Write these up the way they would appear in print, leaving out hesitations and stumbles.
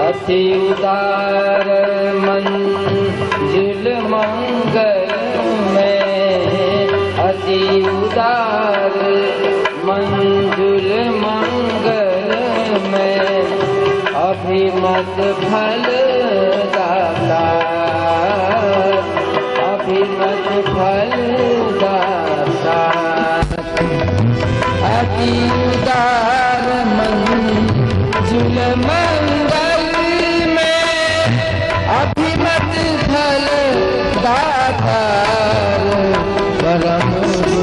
अति उदार मंजिल मंगल में, अति उदार मंजुल मंगल में, अभिमत फल दाता, अभिमत फल दाता। अति उदार मंजुल मंगल में, अभिमत फल दाता, परम गुरु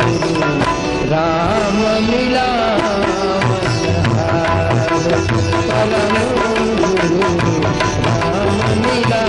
राम मिला परम गुरु राम मिला।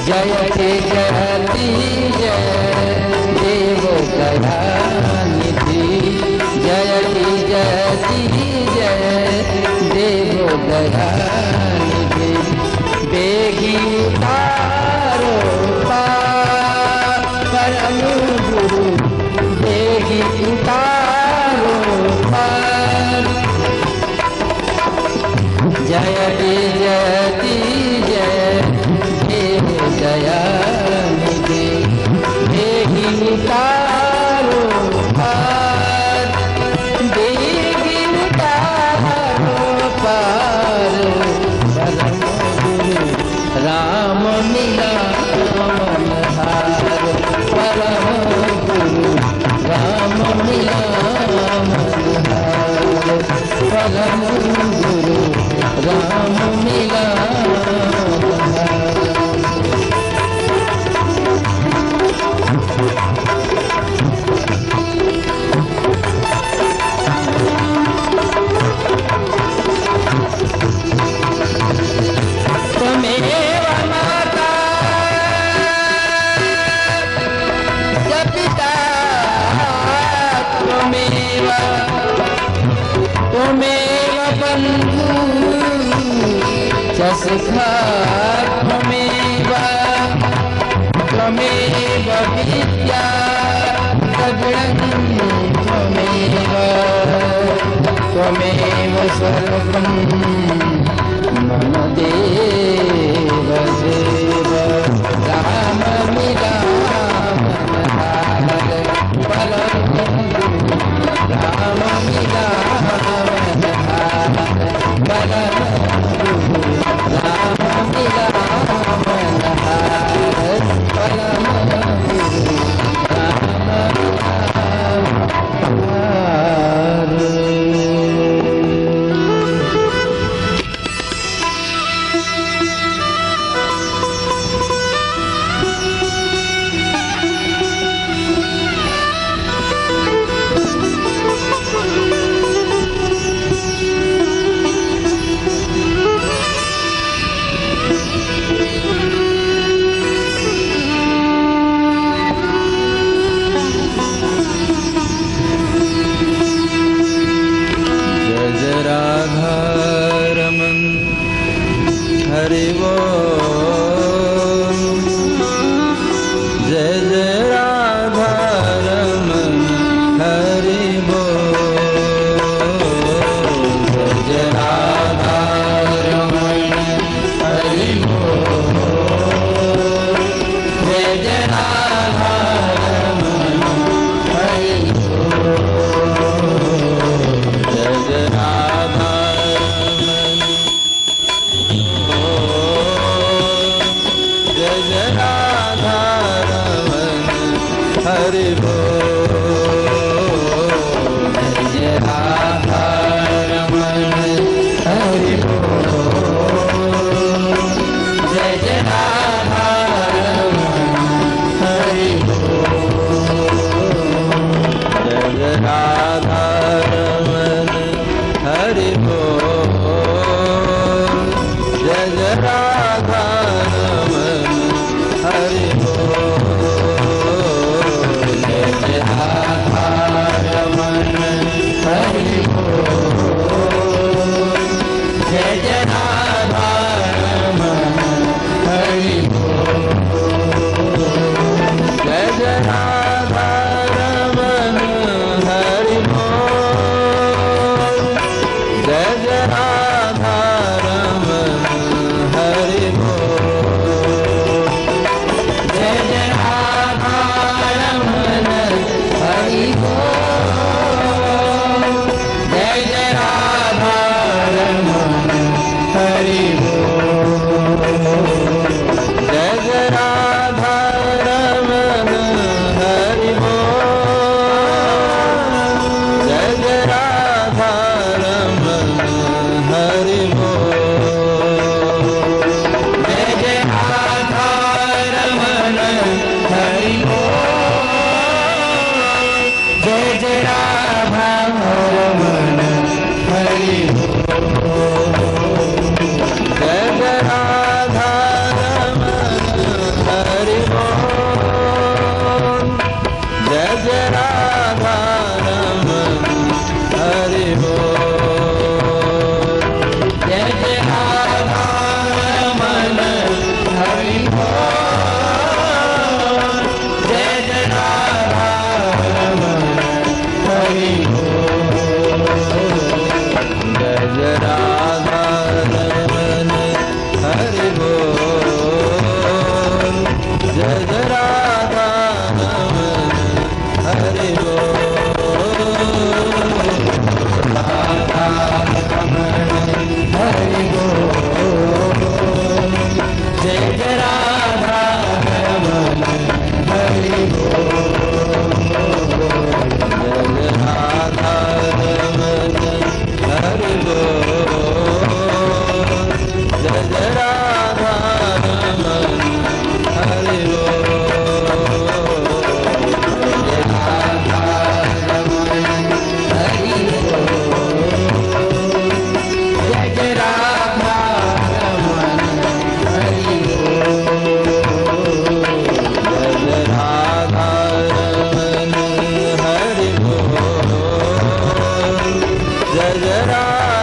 जयति जयति जय देव दयानिधि, जयति जयति जय देव दयानिधि। बेगी उतारो पार परम गुरु, बेगी उतारो पार। जयति जयति जय दयानिधि, बेगी उतारो पार, बेगी उतारो पार। परम गुरु राम मिला मनहार, परम गुरु राम मिला मनहार। परम गुरु राम मिला। त्वमेव बन्धु च सखा त्वमेव त्वमेव विद्या द्रविणं त्वमेव त्वमेव सर्वं मम देव देव राम मिलाम परम राम मिलाम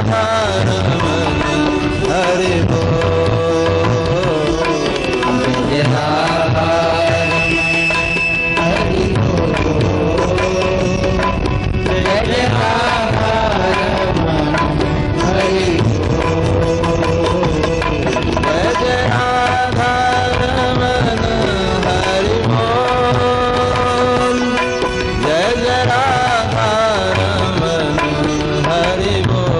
राधा रमन हरि बोल। जय राधा हरि बोल। जय राधा रमन हरि बोल। जय राधा रमन हरि बोल।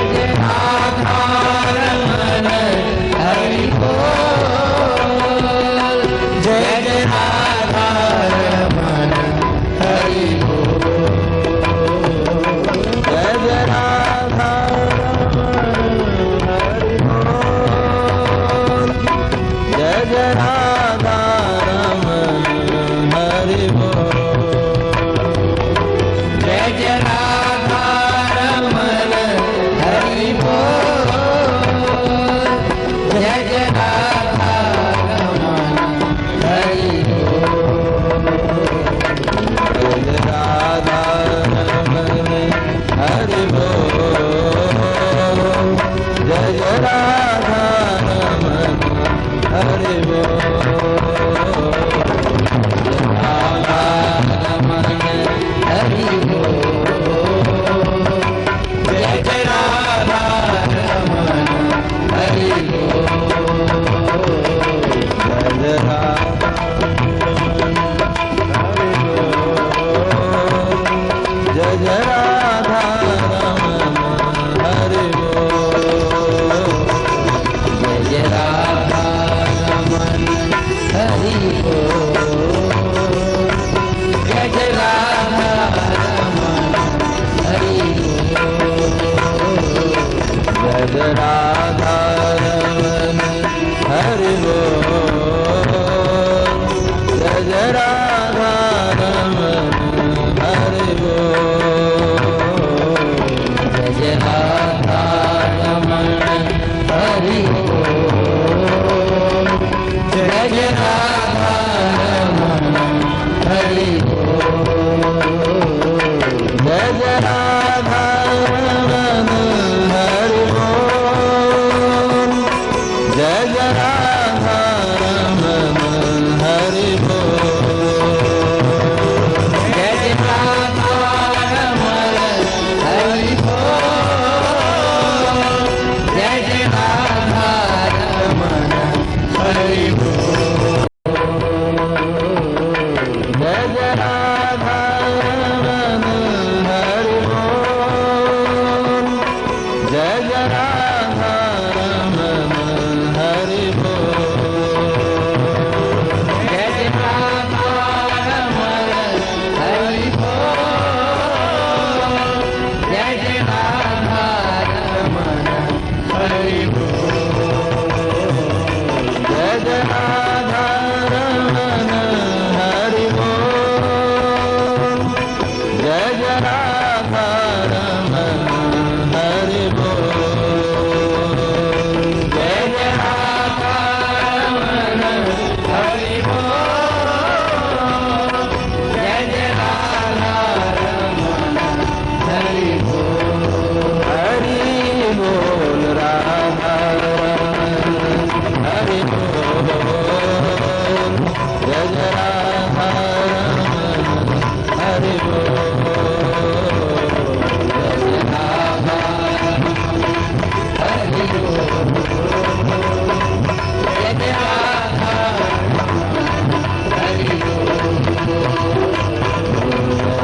जय राधा रमन हरि बोल। जय राधा रमन हरि बोल। जय राधा रमन हरि बोल। जय राधा रमन हरि बोल। जय राधा रमन हरि बोल। जय राधा रमन हरि बोल। जय राधा रमन हरि बोल।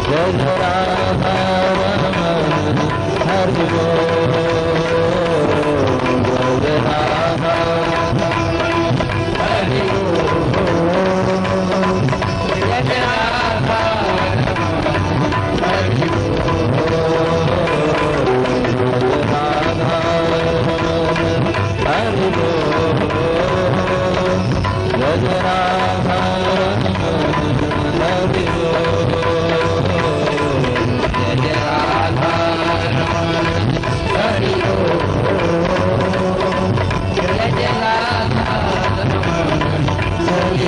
जय राधा रमन हरि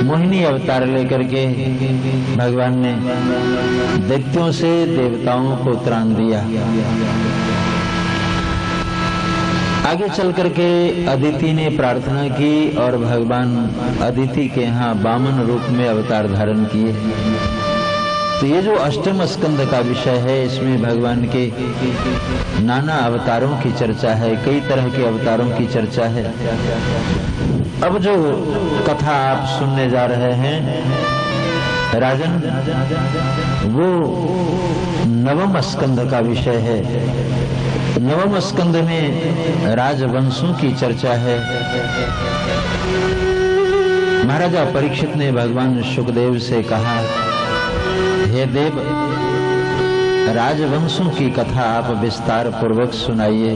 मोहिनी अवतार लेकर के भगवान ने दैत्यों से देवताओं को त्राण दिया। आगे चल करके अदिति ने प्रार्थना की और भगवान अदिति के यहाँ वामन रूप में अवतार धारण किए। तो ये जो अष्टम स्कंद का विषय है, इसमें भगवान के नाना अवतारों की चर्चा है, कई तरह के अवतारों की चर्चा है। अब जो कथा आप सुनने जा रहे हैं राजन, वो नवम स्कंद का विषय है। नवम स्कंद में राजवंशों की चर्चा है। महाराजा परीक्षित ने भगवान सुखदेव से कहा, हे देव, राजवंशों की कथा आप विस्तार पूर्वक सुनाइए।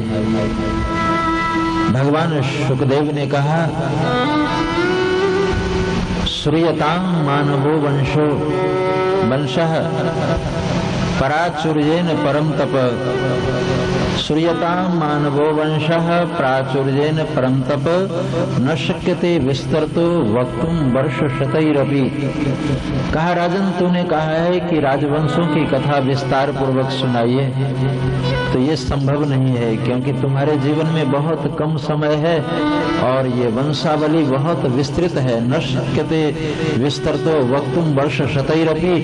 भगवान सुखदेव ने कहा, श्रूयतां मानवो वंशः पराचुर्येन परम तप। श्रूयतां मानवो वंशः प्राचुर्येन परम तप, न शक्यते विस्तरतो वक्तुम वर्ष शतैरपि। कहा, राजन, तूने कहा है कि राजवंशों की कथा विस्तार पूर्वक सुनाइए, तो ये संभव नहीं है, क्योंकि तुम्हारे जीवन में बहुत कम समय है और ये वंशावली बहुत विस्तृत है। न शक्यते विस्तरतो वक्तुम वर्ष शतैरपि,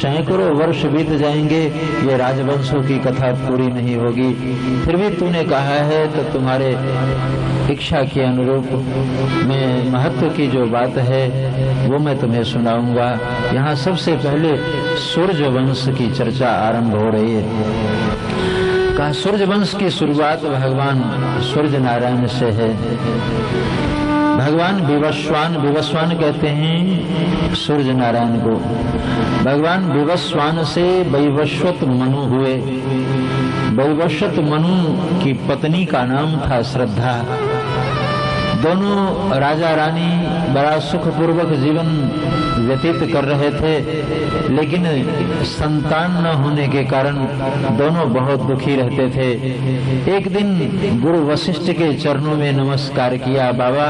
सैकड़ों वर्ष बीत जाएंगे, ये राजवंशों की कथा पूरी नहीं होगी। फिर भी तूने कहा है तो तुम्हारे इच्छा के अनुरूप मैं महत्व की जो बात है वो मैं तुम्हें सुनाऊंगा। यहाँ सबसे पहले सूर्य वंश की चर्चा आरंभ हो रही है। कहा, सूर्य वंश की शुरुआत भगवान सूर्य नारायण से है। भगवान विवस्वान कहते हैं सूर्य नारायण को। भगवान विवस्वान से वैवस्वत मनु हुए। वैवस्वत मनु की पत्नी का नाम था श्रद्धा। दोनों राजा रानी बड़ा सुखपूर्वक जीवन व्यतीत कर रहे थे, लेकिन संतान न होने के कारण दोनों बहुत दुखी रहते थे। एक दिन गुरु वशिष्ठ के चरणों में नमस्कार किया, बाबा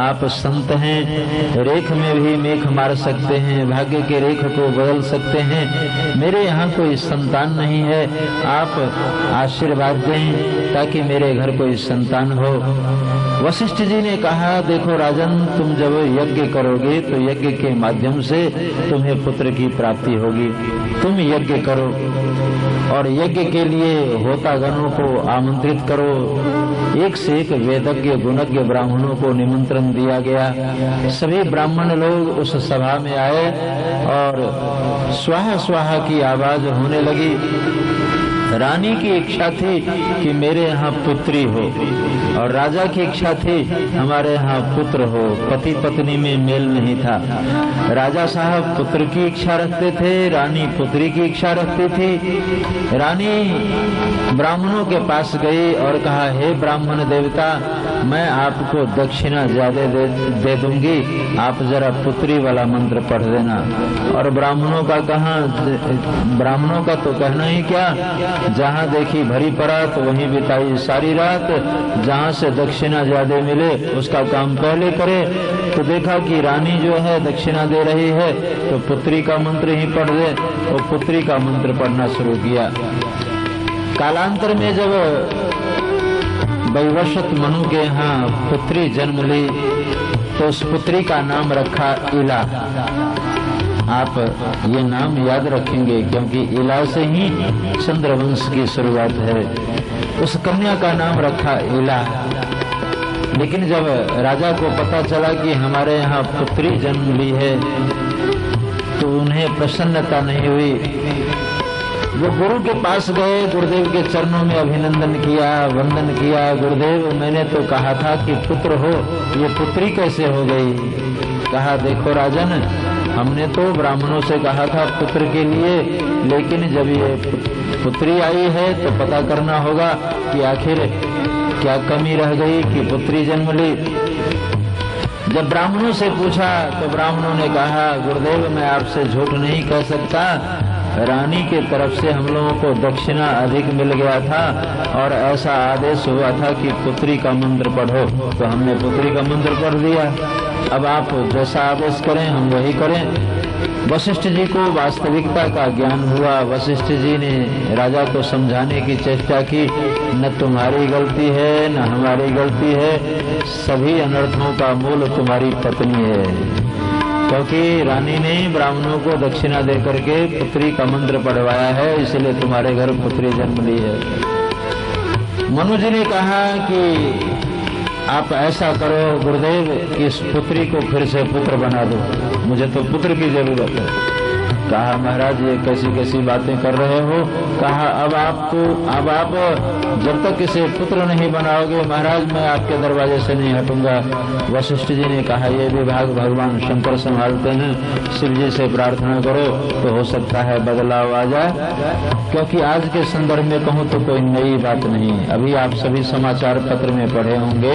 आप संत हैं, रेख में भी मेख मार सकते हैं, भाग्य के रेख को बदल सकते हैं, मेरे यहाँ कोई संतान नहीं है, आप आशीर्वाद दें ताकि मेरे घर कोई संतान हो। वशिष्ठ जी ने कहा, देखो राजन, तुम जब यज्ञ करोगे तो यज्ञ के माध्यम से तुम्हें पुत्र की प्राप्ति होगी। तुम यज्ञ करो और यज्ञ के लिए होतागणों को आमंत्रित करो। एक से एक वेदज्ञ गुणज्ञ ब्राह्मणों को निमंत्रण दिया गया। सभी ब्राह्मण लोग उस सभा में आए और स्वाहा स्वाहा की आवाज होने लगी। रानी की इच्छा थी कि मेरे यहाँ पुत्री हो और राजा की इच्छा थी हमारे यहाँ पुत्र हो। पति पत्नी में मेल नहीं था। राजा साहब पुत्र की इच्छा रखते थे, रानी पुत्री की इच्छा रखती थी। रानी ब्राह्मणों के पास गई और कहा, हे ब्राह्मण देवता, मैं आपको दक्षिणा ज्यादा दे दूंगी, आप जरा पुत्री वाला मंत्र पढ़ देना। और ब्राह्मणों का तो कहना ही क्या, जहाँ देखी भरी परात वहीं बिताई सारी रात, जहाँ से दक्षिणा ज्यादा मिले उसका काम पहले करे। तो देखा कि रानी जो है दक्षिणा दे रही है तो पुत्री का मंत्र ही पढ़ दे, और पुत्री का मंत्र पढ़ना शुरू किया। कालांतर में जब वैवस्वत मनु के यहाँ पुत्री जन्म ली तो उस पुत्री का नाम रखा इला। आप ये नाम याद रखेंगे क्योंकि इला से ही चंद्रवंश की शुरुआत है। उस कन्या का नाम रखा इला। लेकिन जब राजा को पता चला कि हमारे यहाँ पुत्री जन्म ली है तो उन्हें प्रसन्नता नहीं हुई। वो गुरु के पास गए, गुरुदेव के चरणों में अभिनंदन किया, वंदन किया। गुरुदेव, मैंने तो कहा था कि पुत्र हो, ये पुत्री कैसे हो गई? कहा, देखो राजन, हमने तो ब्राह्मणों से कहा था पुत्र के लिए, लेकिन जब ये पुत्री आई है तो पता करना होगा कि आखिर क्या कमी रह गई कि पुत्री जन्म ली। जब ब्राह्मणों से पूछा तो ब्राह्मणों ने कहा, गुरुदेव, मैं आपसे झूठ नहीं कह सकता, रानी के तरफ से हम लोगों को दक्षिणा अधिक मिल गया था और ऐसा आदेश हुआ था कि पुत्री का मंत्र पढ़ो, तो हमने पुत्री का मंत्र पढ़ दिया। अब आप जैसा आदेश करें हम वही करें। वशिष्ठ जी को वास्तविकता का ज्ञान हुआ। वशिष्ठ जी ने राजा को समझाने की चेष्टा की, न तुम्हारी गलती है न हमारी गलती है, सभी अनर्थों का मूल तुम्हारी पत्नी है। क्योंकि रानी ने ब्राह्मणों को दक्षिणा दे करके पुत्री का मंत्र पढ़वाया है, इसलिए तुम्हारे घर पुत्री जन्म ली है। मनु जी ने कहा कि आप ऐसा करो गुरुदेव कि इस पुत्री को फिर से पुत्र बना दो, मुझे तो पुत्र की जरूरत है। कहा महाराज ये कैसी कैसी बातें कर रहे हो। कहा अब आप जब तक इसे पुत्र नहीं बनाओगे महाराज मैं आपके दरवाजे से नहीं हटूंगा। वशिष्ठ जी ने कहा ये विभाग भगवान शंकर संभालते हैं, शिव जी से प्रार्थना करो तो हो सकता है बदलाव आ जाए। क्योंकि आज के संदर्भ में कहूँ तो कोई नई बात नहीं। अभी आप सभी समाचार पत्र में पढ़े होंगे,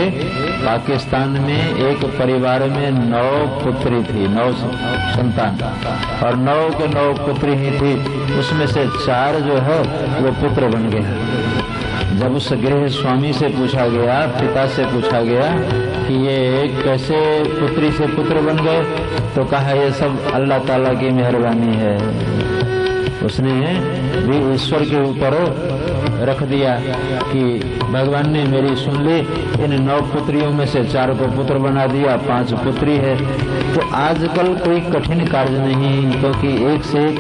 पाकिस्तान में एक परिवार में 9 पुत्री थी, 9 संतान, और 9 के 9 पुत्री ही थी। उसमें से 4 जो है वो पुत्र बन गए। जब उस गृह स्वामी से पूछा गया, पिता से पूछा गया कि ये कैसे पुत्री से पुत्र बन गए, तो कहा ये सब अल्लाह ताला की मेहरबानी है। उसने भी ईश्वर के ऊपर रख दिया कि भगवान ने मेरी सुन ली, इन 9 पुत्रियों में से 4 को पुत्र बना दिया, 5 पुत्री है। तो आजकल कोई कठिन कार्य नहीं, क्योंकि एक से एक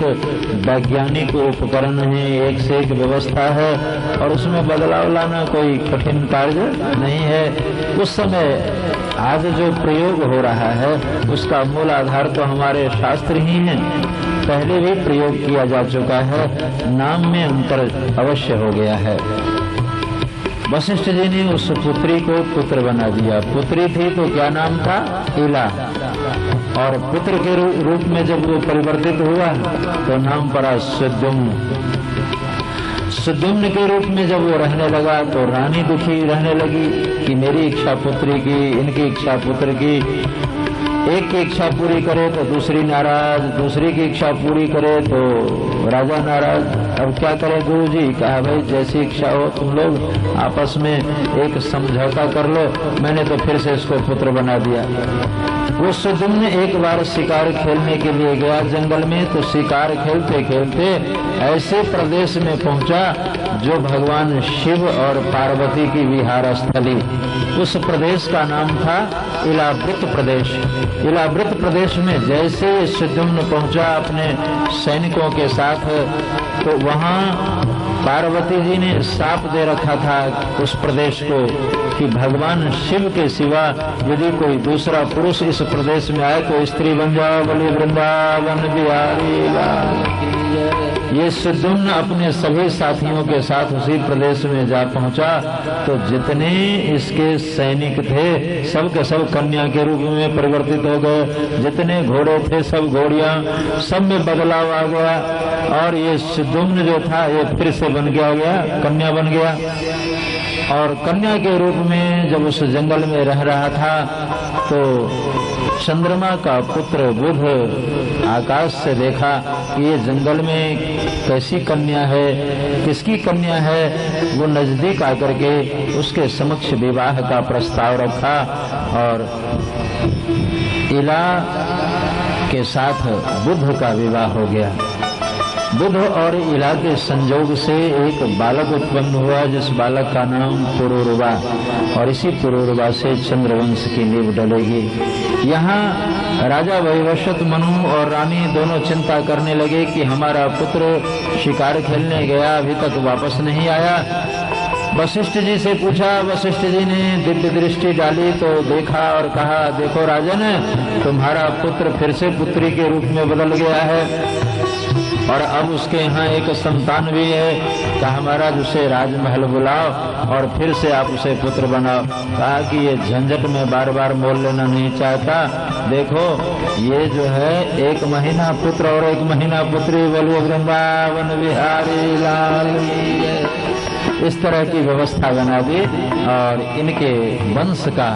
वैज्ञानिक उपकरण है, एक से एक व्यवस्था है, और उसमें बदलाव लाना कोई कठिन कार्य नहीं है। उस समय आज जो प्रयोग हो रहा है उसका मूल आधार तो हमारे शास्त्र ही हैं। पहले भी प्रयोग किया जा चुका है, नाम में अंतर अवश्य हो गया है। वशिष्ठ जी ने उस पुत्री को पुत्र बना दिया। पुत्री थी तो क्या नाम था? इला। और पुत्र के रूप में जब वो परिवर्तित हुआ तो नाम पड़ा सुद्युम्न। सुद्युम्न के रूप में जब वो रहने लगा तो रानी दुखी रहने लगी कि मेरी इच्छा पुत्री की, इनकी इच्छा पुत्र की। एक की इच्छा पूरी करे तो दूसरी नाराज, दूसरी की इच्छा पूरी करे तो राजा नाराज। अब क्या करे गुरु जी? कहा भाई जैसी इच्छा हो तुम लोग आपस में एक समझौता कर लो। मैंने तो फिर से इसको पुत्र बना दिया। वो सुद्युम्न एक बार शिकार खेलने के लिए गया जंगल में, तो शिकार खेलते खेलते ऐसे प्रदेश में पहुंचा जो भगवान शिव और पार्वती की विहार स्थली। उस प्रदेश का नाम था इलावृत प्रदेश। इलावृत प्रदेश में जैसे सुद्युम्न पहुंचा अपने सैनिकों के साथ, तो वहां पार्वती जी ने शाप दे रखा था उस प्रदेश को कि भगवान शिव के सिवा यदि कोई दूसरा पुरुष इस प्रदेश में आए तो स्त्री बन जाओ, बोले वृंदावन बिहारी लाल। ये सुद्युम्न अपने सभी साथियों के साथ उसी प्रदेश में जा पहुंचा, तो जितने इसके सैनिक थे सब के सब कन्या के रूप में परिवर्तित हो गए। जितने घोड़े थे सब घोड़ियां, सब में बदलाव आ गया। और ये सुद्युम्न जो था ये फिर से बन गया, कन्या बन गया। और कन्या के रूप में जब उस जंगल में रह रहा था तो चंद्रमा का पुत्र बुध आकाश से देखा कि ये जंगल में कैसी कन्या है, किसकी कन्या है। वो नजदीक आकर के उसके समक्ष विवाह का प्रस्ताव रखा और इला के साथ बुध का विवाह हो गया। बुध और इला के संजोग से एक बालक उत्पन्न हुआ जिस बालक का नाम पुरूरवा, और इसी पुरूरवा से चंद्रवंश की नींव डलेगी। यहाँ राजा वैवस्वत मनु और रानी दोनों चिंता करने लगे कि हमारा पुत्र शिकार खेलने गया, अभी तक वापस नहीं आया। वशिष्ठ जी से पूछा, वशिष्ठ जी ने दिव्य दृष्टि डाली तो देखा और कहा, देखो राजन, तुम्हारा पुत्र फिर से पुत्री के रूप में बदल गया है और अब उसके यहाँ एक संतान भी है। कहा महाराज उसे राजमहल बुलाओ और फिर से आप उसे पुत्र बनाओ। कहा कि ये झंझट में बार बार मोल लेना नहीं चाहता। देखो ये जो है 1 महीना पुत्र और 1 महीना पुत्री, बोलिए वृंदावन बिहारी लाल। इस तरह की व्यवस्था बना दी और इनके वंश का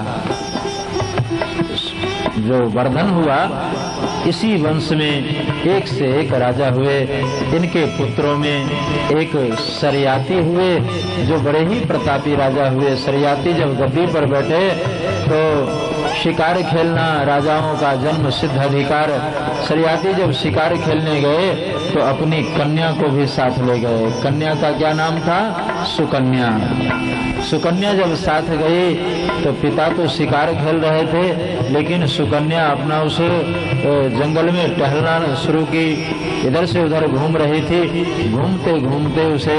जो वर्धन हुआ, इसी वंश में एक से एक राजा हुए। इनके पुत्रों में एक सरयाती हुए जो बड़े ही प्रतापी राजा हुए। सरयाती जब गद्दी पर बैठे तो शिकार खेलना राजाओं का जन्म सिद्ध अधिकार। सरियाती जब शिकार खेलने गए तो अपनी कन्या को भी साथ ले गए। कन्या का क्या नाम था? सुकन्या। सुकन्या जब साथ गई तो पिता तो शिकार खेल रहे थे, लेकिन सुकन्या अपना उस जंगल में टहलना शुरू की, इधर से उधर घूम रही थी। घूमते घूमते उसे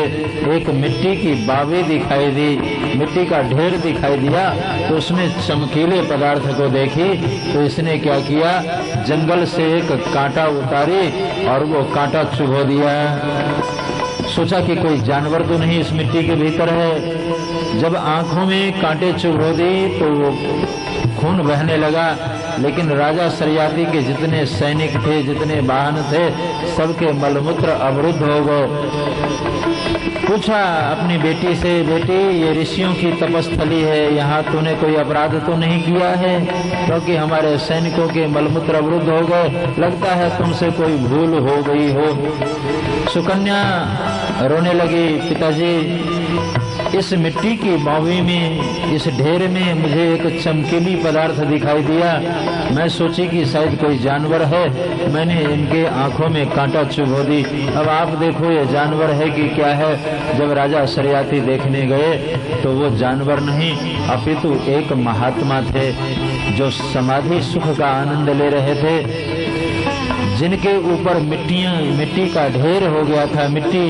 एक मिट्टी की बावी दिखाई दी, मिट्टी का ढेर दिखाई दिया। तो उसमें चमकीले पदार्थ को देखी तो इसने क्या किया, जंगल से एक कांटा उतारी और वो कांटा चुभो दिया। सोचा कि कोई जानवर तो नहीं इस मिट्टी के भीतर है। जब आंखों में कांटे चुभो दी तो वो खून बहने लगा, लेकिन राजा सरियाती के जितने सैनिक थे, जितने वाहन थे, सबके मलमूत्र अवरुद्ध हो गए। पूछा अपनी बेटी से, बेटी ये ऋषियों की तपस्थली है, यहाँ तूने कोई अपराध तो नहीं किया है? क्योंकि हमारे सैनिकों के मलमूत्र अवरुद्ध हो गए, लगता है तुमसे कोई भूल हो गई हो। सुकन्या रोने लगी, पिताजी इस मिट्टी की बावी में, इस ढेर में मुझे एक चमकीली पदार्थ दिखाई दिया। मैं सोची कि शायद कोई जानवर है, मैंने इनके आंखों में कांटा चुभो दी। अब आप देखो ये जानवर है कि क्या है। जब राजा सरियाती देखने गए तो वो जानवर नहीं अपितु एक महात्मा थे, जो समाधि सुख का आनंद ले रहे थे, जिनके ऊपर मिट्टी का ढेर हो गया था, मिट्टी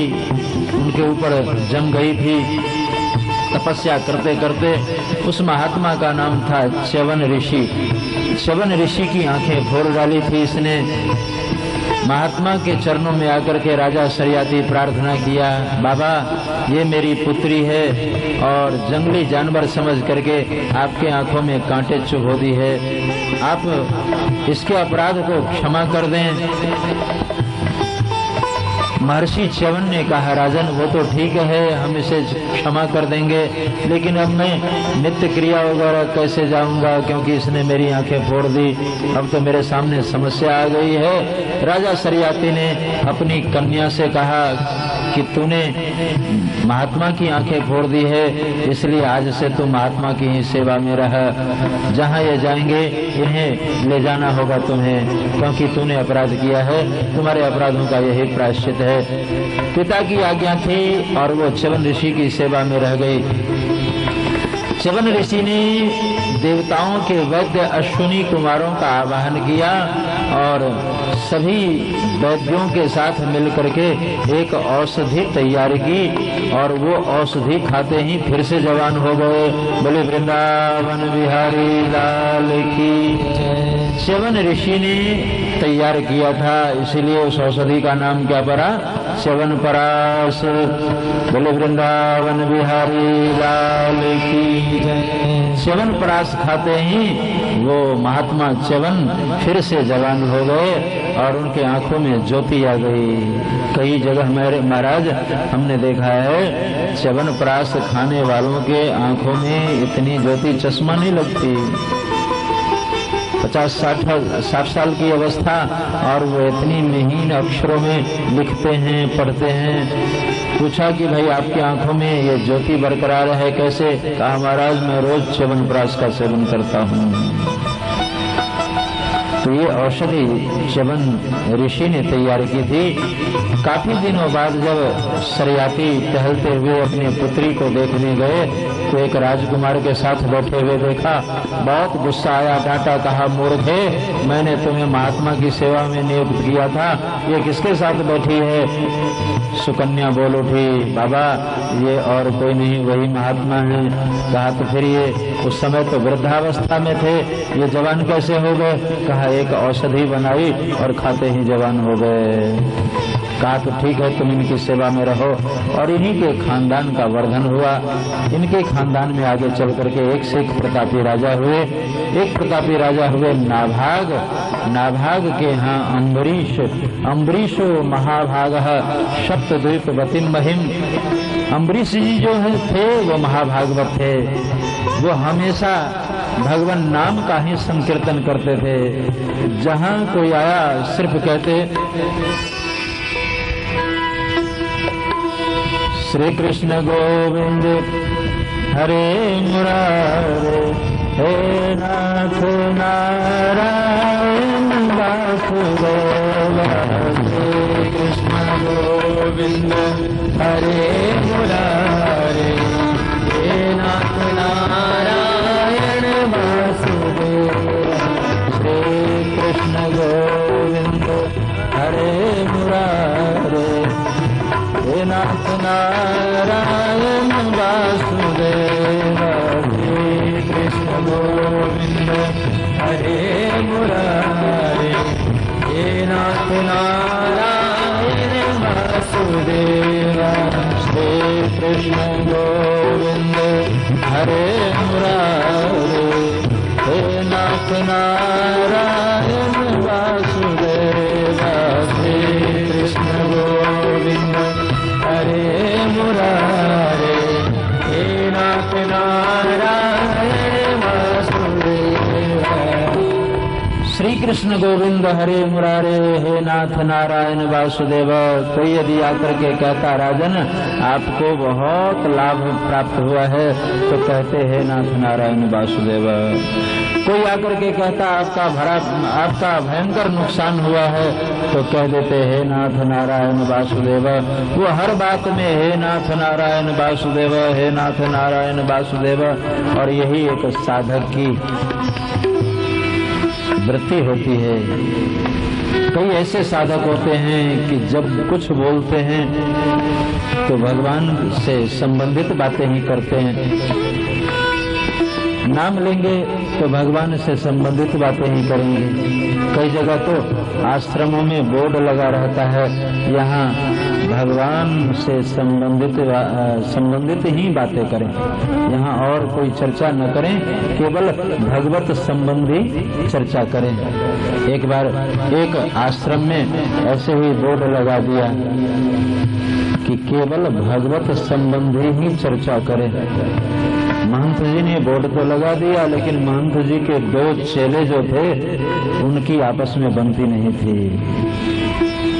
उनके ऊपर जम गई थी तपस्या करते करते। उस महात्मा का नाम था च्यवन ऋषि। च्यवन ऋषि की आंखें फोड़ डाली थी इसने। महात्मा के चरणों में आकर के राजा सरियाती प्रार्थना किया, बाबा ये मेरी पुत्री है और जंगली जानवर समझ करके आपके आंखों में कांटे चुभो दी है, आप इसके अपराध को क्षमा कर दें। महर्षि च्यवन ने कहा, राजन वो तो ठीक है, हम इसे क्षमा कर देंगे, लेकिन अब मैं नित्य क्रिया वगैरह कैसे जाऊंगा, क्योंकि इसने मेरी आंखें फोड़ दी। अब तो मेरे सामने समस्या आ गई है। राजा सरियाती ने अपनी कन्या से कहा कि तूने महात्मा की आंखें फोड़ दी है, इसलिए आज से तू महात्मा की ही सेवा में रह। जहाँ ये जाएंगे इन्हें ले जाना होगा तुम्हें, क्योंकि तूने अपराध किया है, तुम्हारे अपराधों का यही प्रायश्चित है। पिता की आज्ञा थी और वो च्यवन ऋषि की सेवा में रह गई। च्यवन ऋषि ने देवताओं के वैद्य अश्विनी कुमारों का आवाहन किया और सभी वैद्यों के साथ मिलकर के एक औषधि तैयार की, और वो औषधि खाते ही फिर से जवान हो गए। बोले वृंदावन बिहारी लाल की। च्यवन ऋषि ने तैयार किया था, इसीलिए उस औषधि का नाम क्या पड़ा? च्यवन परास। बोले वृंदावन बिहारी लाल की। च्यवन परास खाते ही वो महात्मा च्यवन फिर से जवान हो गए और उनके आंखों में ज्योति आ गई। कई जगह मेरे महाराज हमने देखा है, च्यवन परास खाने वालों के आंखों में इतनी ज्योति चश्मा नहीं लगती। 50-60 साल की अवस्था और वो इतनी महीन अक्षरों में लिखते हैं, पढ़ते हैं। पूछा कि भाई आपकी आंखों में ये ज्योति बरकरार है कैसे? कहा महाराज मैं रोज च्यवन प्राश का सेवन करता हूँ। तो ये औषधि च्यवन ऋषि ने तैयार की थी। काफी दिनों बाद जब सरियाती टहलते हुए अपनी पुत्री को देखने गए तो एक राजकुमार के साथ बैठे हुए देखा। बहुत गुस्सा आया, डांटा, कहा मूर्खे, मैंने तुम्हें महात्मा की सेवा में नियुक्त किया था, ये किसके साथ बैठी है? सुकन्या बोल उठी, बाबा ये और कोई नहीं, वही महात्मा है। कहा तो फिर ये उस समय तो वृद्धावस्था में थे, ये जवान कैसे हो गए? कहा एक औषधि बनाई और खाते ही जवान हो गए। कहा तो ठीक है तुम इनकी सेवा में रहो। और इन्हीं के खानदान का वर्धन हुआ। इनके खानदान में आगे चल करके एक से एक प्रतापी राजा हुए। एक प्रतापी राजा हुए नाभाग। नाभाग के यहाँ अम्बरीशो महाभाग सप्तद्वीपवतीम महिम। अम्बरीश जी जो है थे वो महाभागवत थे। वो हमेशा भगवान नाम का ही संकीर्तन करते थे। जहाँ कोई आया सिर्फ कहते श्री कृष्ण गोविंद हरे मुरारे, हे नाथ नारायण वासुदेव। श्री कृष्ण गोविंद हरे मुरारे, हे नाथ नारायण वासुदेव। श्री कृष्ण गोविंद हरे मुरारे, हे नाथ नारायण वासुदेव। श्री कृष्ण गोविंद हरे मुरारे, हे नाथ नारायण वासुदेव। श्री कृष्ण गोविंद हरे मुरारे, हे नाथ नारायण वासुदेव। श्री कृष्ण गोविंद हरे मुरारे, हे नाथ नारायण वासुदेव। श्री कृष्ण गोविंद हरे मुरारे, हे नाथ नारायण वासुदेव। कोई यदि आकर के कहता राजन आपको बहुत लाभ प्राप्त हुआ है, तो कहते हैं नाथ नारायण वासुदेव। कोई आकर के कहता आपका भयंकर नुकसान हुआ है, तो कह देते हैं नाथ नारायण वासुदेव। वो हर बात में हे नाथ नारायण वासुदेव, हे नाथ नारायण वासुदेव। और यही एक साधक की वृत्ति होती है। कई ऐसे साधक होते हैं कि जब कुछ बोलते हैं तो भगवान से संबंधित बातें ही करते हैं। नाम लेंगे तो भगवान से संबंधित बातें ही करेंगे। कई जगह तो आश्रमों में बोर्ड लगा रहता है, यहाँ भगवान से संबंधित ही बातें करें, यहाँ और कोई चर्चा न करें, केवल भगवत संबंधी चर्चा करें। एक बार एक आश्रम में ऐसे ही बोर्ड लगा दिया कि केवल भगवत संबंधी ही चर्चा करें। महंत जी ने बोर्ड तो लगा दिया, लेकिन महंत जी के दो चेले जो थे उनकी आपस में बनती नहीं थी।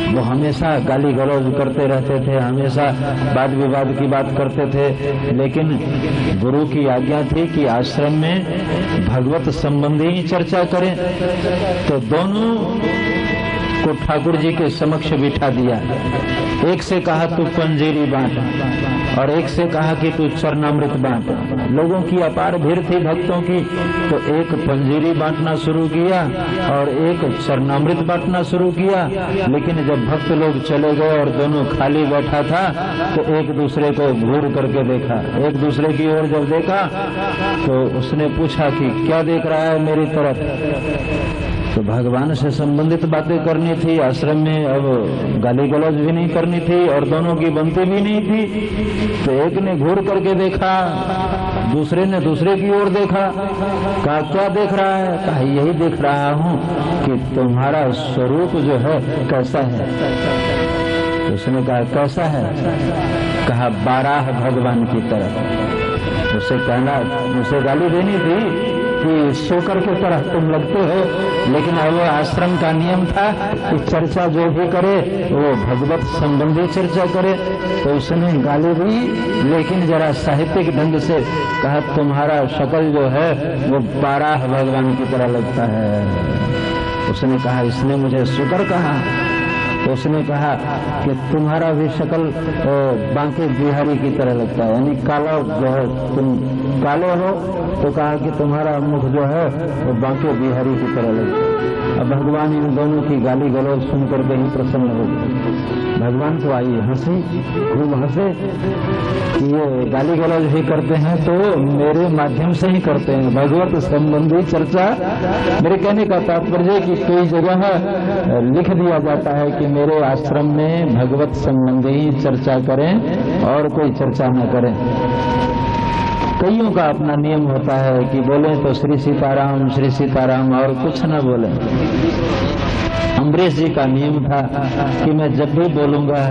वो हमेशा गाली गलौज करते रहते थे, हमेशा वाद विवाद की बात करते थे। लेकिन गुरु की आज्ञा थी कि आश्रम में भगवत संबंधी ही चर्चा करें, तो दोनों को ठाकुर जी के समक्ष बिठा दिया। एक से कहा तू पंजीरी बांट और एक से कहा कि तू चरणामृत बांट। लोगों की अपार भीड़ थी भक्तों की, तो एक पंजीरी बांटना शुरू किया और एक चरणामृत बांटना शुरू किया। लेकिन जब भक्त लोग चले गए और दोनों खाली बैठा था, तो एक दूसरे को घूर करके देखा। एक दूसरे की ओर जब देखा तो उसने पूछा कि क्या देख रहा है मेरी तरफ। तो भगवान से संबंधित बातें करनी थी आश्रम में, अब गाली गलौज भी नहीं करनी थी और दोनों की बनती भी नहीं थी। तो एक ने घूर करके देखा, दूसरे ने दूसरे की ओर देखा। कहा क्या देख रहा है? कहा यही देख रहा हूँ कि तुम्हारा स्वरूप जो है कैसा है। तो उसने कहा कैसा है? कहा बाराह भगवान की तरफ। उसे गाली देनी थी कि शोकर की तरह तुम लगते हो, लेकिन अब आश्रम का नियम था कि चर्चा जो भी करे वो भगवत संबंधी चर्चा करे। तो उसने गाली दी, लेकिन जरा साहित्यिक ढंग से कहा तुम्हारा शक्ल जो है वो बाराह भगवान की तरह लगता है। उसने कहा इसने मुझे शोकर कहा। तो उसने कहा कि तुम्हारा भी शक्ल बांके बिहारी की तरह लगता है, यानी काला जो है तुम काले हो। तो कहा कि तुम्हारा मुख जो है वो बांके बिहारी की तरह लगता है। अब भगवान इन दोनों की गाली गलौज सुन करके ही प्रसन्न हो गए। भगवान को आई हंसी, खूब हंसे कि ये गाली गलौज भी करते हैं तो मेरे माध्यम से ही करते हैं भगवत संबंधी चर्चा। मेरे कहने का तात्पर्य कि कई जगह लिख दिया जाता है कि मेरे आश्रम में भगवत संबंधी ही चर्चा करें और कोई चर्चा न करें। कईयों का अपना नियम होता है कि बोले तो श्री सीताराम और कुछ न बोले। अम्बरीश जी का नियम था कि मैं जब भी बोलूंगा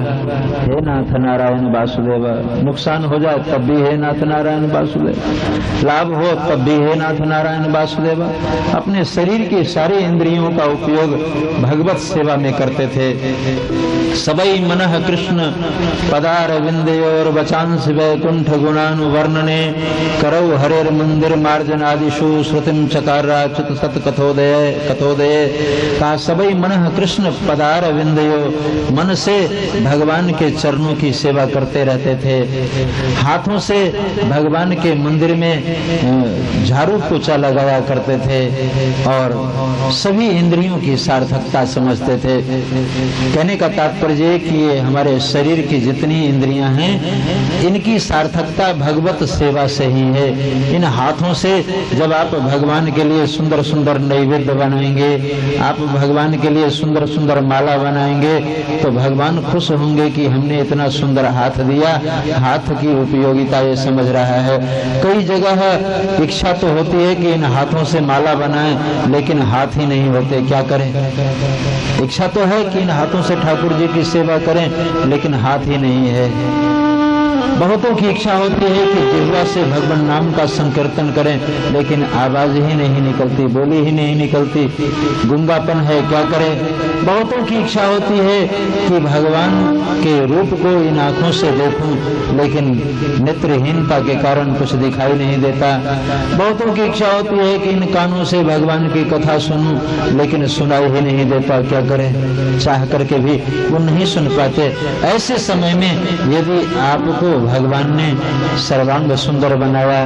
हे नाथ नारायण वासुदेव, नुकसान हो जाए तब भी हे नाथ नारायण वासुदेव, लाभ हो तब भी हे नाथ नारायण वासुदेव। अपने शरीर की सारी इंद्रियों का उपयोग भगवत सेवा में करते थे। सबई मनः कृष्ण पदार विंदयोर वचांस वैकुंठ गुणानुवर्णने करौ हरेर मंदिर मार्जनादिषु श्रुतिम चकाराच्युत सत कथोदय का सबई मनः कृष्ण पदार विंदयो, मन से भगवान के चरणों की सेवा करते रहते थे। हाथों से भगवान के मंदिर में झाड़ू पोछा लगाया करते थे और सभी इंद्रियों की सार्थकता समझते थे। कहने का तात्पर्य कि ये हमारे शरीर की जितनी इंद्रियां हैं इनकी सार्थकता भगवत सेवा से ही है। इन हाथों से जब आप भगवान के लिए सुंदर सुंदर नैवेद्य बनाएंगे, आप भगवान के लिए सुंदर सुंदर माला बनाएंगे तो भगवान खुश होंगे कि हमने इतना सुंदर हाथ दिया। हाथ की उपयोगिता ये समझ रहा है। कई जगह इच्छा तो होती है कि इन हाथों से माला बनाएं, लेकिन हाथ ही नहीं होते, क्या करें। इच्छा तो है कि इन हाथों से ठाकुर जी की सेवा करें, लेकिन हाथ ही नहीं है। बहुतों की इच्छा होती है कि जिह्वा से भगवान नाम का संकीर्तन करें, लेकिन आवाज ही नहीं निकलती, बोली ही नहीं निकलती, गूंगापन है, क्या करें। बहुतों की इच्छा होती है कि भगवान के रूप को इन आंखों से देखूं, लेकिन नेत्रहीनता के कारण कुछ दिखाई नहीं देता। बहुतों की इच्छा होती है कि इन कानों से भगवान की कथा सुनूं, लेकिन सुनाई ही नहीं देता, क्या करें। चाह करके भी वो नहीं सुन पाते। ऐसे समय में यदि आपको भगवान ने सर्वांग सुंदर बनाया,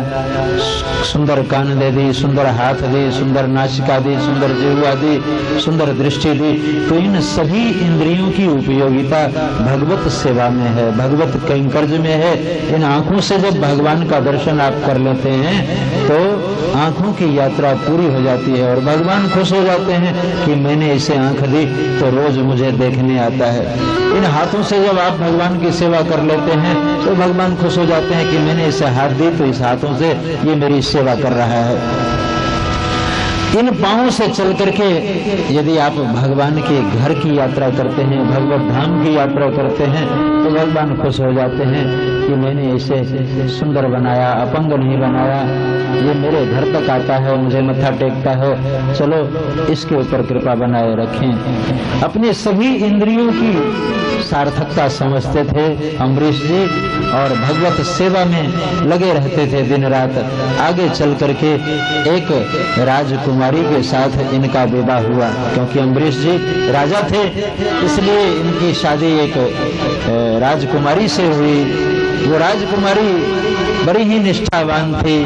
सुंदर कान दे दी, सुंदर हाथ दी, सुंदर नासिका दी, सुंदर जिह्वा दी, सुंदर दृष्टि दी, तो इन सभी इंद्रियों की उपयोगिता भगवत सेवा में है, भगवत कैंकर्य में है। इन आंखों से जब भगवान का दर्शन आप कर लेते हैं तो आंखों की यात्रा पूरी हो जाती है और भगवान खुश हो जाते हैं कि मैंने इसे आंख दी तो रोज मुझे देखने आता है। इन हाथों से जब आप भगवान की सेवा कर लेते हैं तो भगवान खुश हो जाते हैं कि मैंने इसे हाथ दी तो इस हाथों से ये मेरी सेवा कर रहा है। इन पांवों से चल करके यदि आप भगवान के घर की यात्रा करते हैं, भगवत धाम की यात्रा करते हैं, तो भगवान खुश हो जाते हैं कि मैंने इसे सुंदर बनाया, अपंग नहीं बनाया, ये मेरे घर तक आता है, मुझे मत्था टेकता है, चलो इसके ऊपर कृपा बनाए रखें। अपने सभी इंद्रियों की सार्थकता समझते थे अम्बरीश जी और भगवत सेवा में लगे रहते थे दिन रात। आगे चल करके एक राजकुमारी के साथ इनका विवाह हुआ, क्योंकि अम्बरीश जी राजा थे, इसलिए इनकी शादी एक राजकुमारी से हुई। वो राजकुमारी बड़ी ही निष्ठावान थी,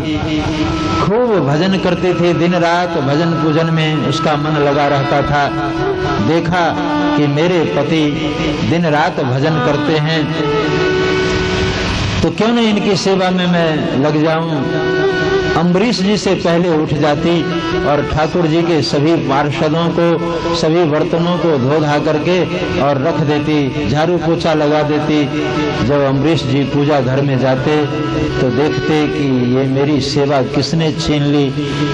खूब भजन करती थी, दिन रात भजन पूजन में उसका मन लगा रहता था। देखा कि मेरे पति दिन रात भजन करते हैं तो क्यों नहीं इनकी सेवा में मैं लग जाऊं। अम्बरीश जी से पहले उठ जाती और ठाकुर जी के सभी पार्षदों को, सभी बर्तनों को धो धा करके और रख देती, झाड़ू पोछा लगा देती। जब अम्बरीश जी पूजा घर में जाते तो देखते कि ये मेरी सेवा किसने छीन ली।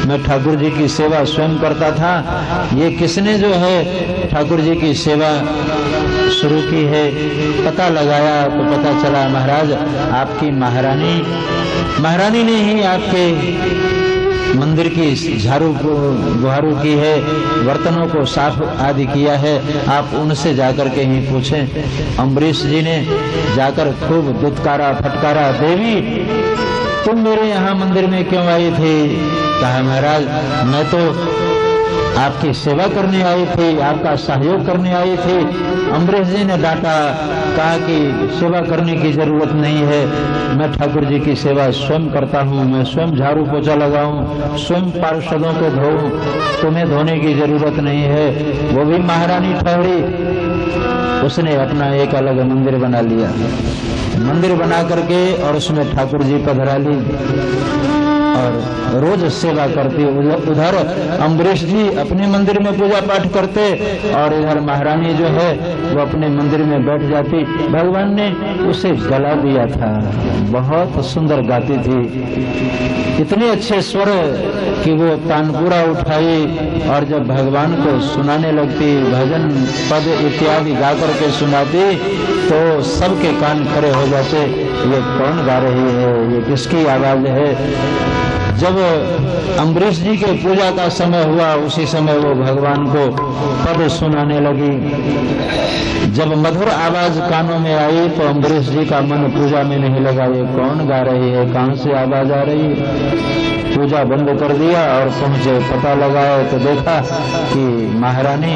मैं ठाकुर जी की सेवा स्वयं करता था, ये किसने जो है ठाकुर जी की सेवा शुरू की है। पता लगाया तो पता चला महाराज आपकी महारानी ने ही आपके मंदिर की झाड़ू बुहारू की है, बर्तनों को साफ आदि किया है, आप उनसे जाकर के ही पूछें। अम्बरीश जी ने जाकर खूब दुत्कारा फटकारा, देवी तुम मेरे यहाँ मंदिर में क्यों आई थी। कहा महाराज मैं तो आपकी सेवा करने आई थी, आपका सहयोग करने आई थी। अम्बरीश जी ने डांटा, कहा कि सेवा करने की जरूरत नहीं है, मैं ठाकुर जी की सेवा स्वयं करता हूँ, मैं स्वयं झाड़ू पोछा लगाऊं, स्वयं पार्षदों को धोऊं, तुम्हें धोने की जरूरत नहीं है। वो भी महारानी ठहरी, उसने अपना एक अलग मंदिर बना लिया, मंदिर बना करके और उसमें ठाकुर जी पधरा ली और रोज सेवा करती। उधर अम्बरीश जी अपने मंदिर में पूजा पाठ करते और इधर महारानी जो है वो अपने मंदिर में बैठ जाती। भगवान ने उसे गला दिया था, बहुत सुंदर गाती थी, इतने अच्छे स्वर कि वो तानपुरा उठाई और जब भगवान को सुनाने लगती, भजन पद इत्यादि गा करके सुनाती तो सबके कान खड़े हो जाते, ये कौन गा रही है, ये किसकी आवाज है। जब अम्बरीश जी के पूजा का समय हुआ उसी समय वो भगवान को पद सुनाने लगी। जब मधुर आवाज कानों में आई तो अम्बरीश जी का मन पूजा में नहीं लगा, ये कौन गा रही है, कहां से आवाज आ रही है। पूजा बंद कर दिया और पहुंचे, पता लगाए तो देखा कि महारानी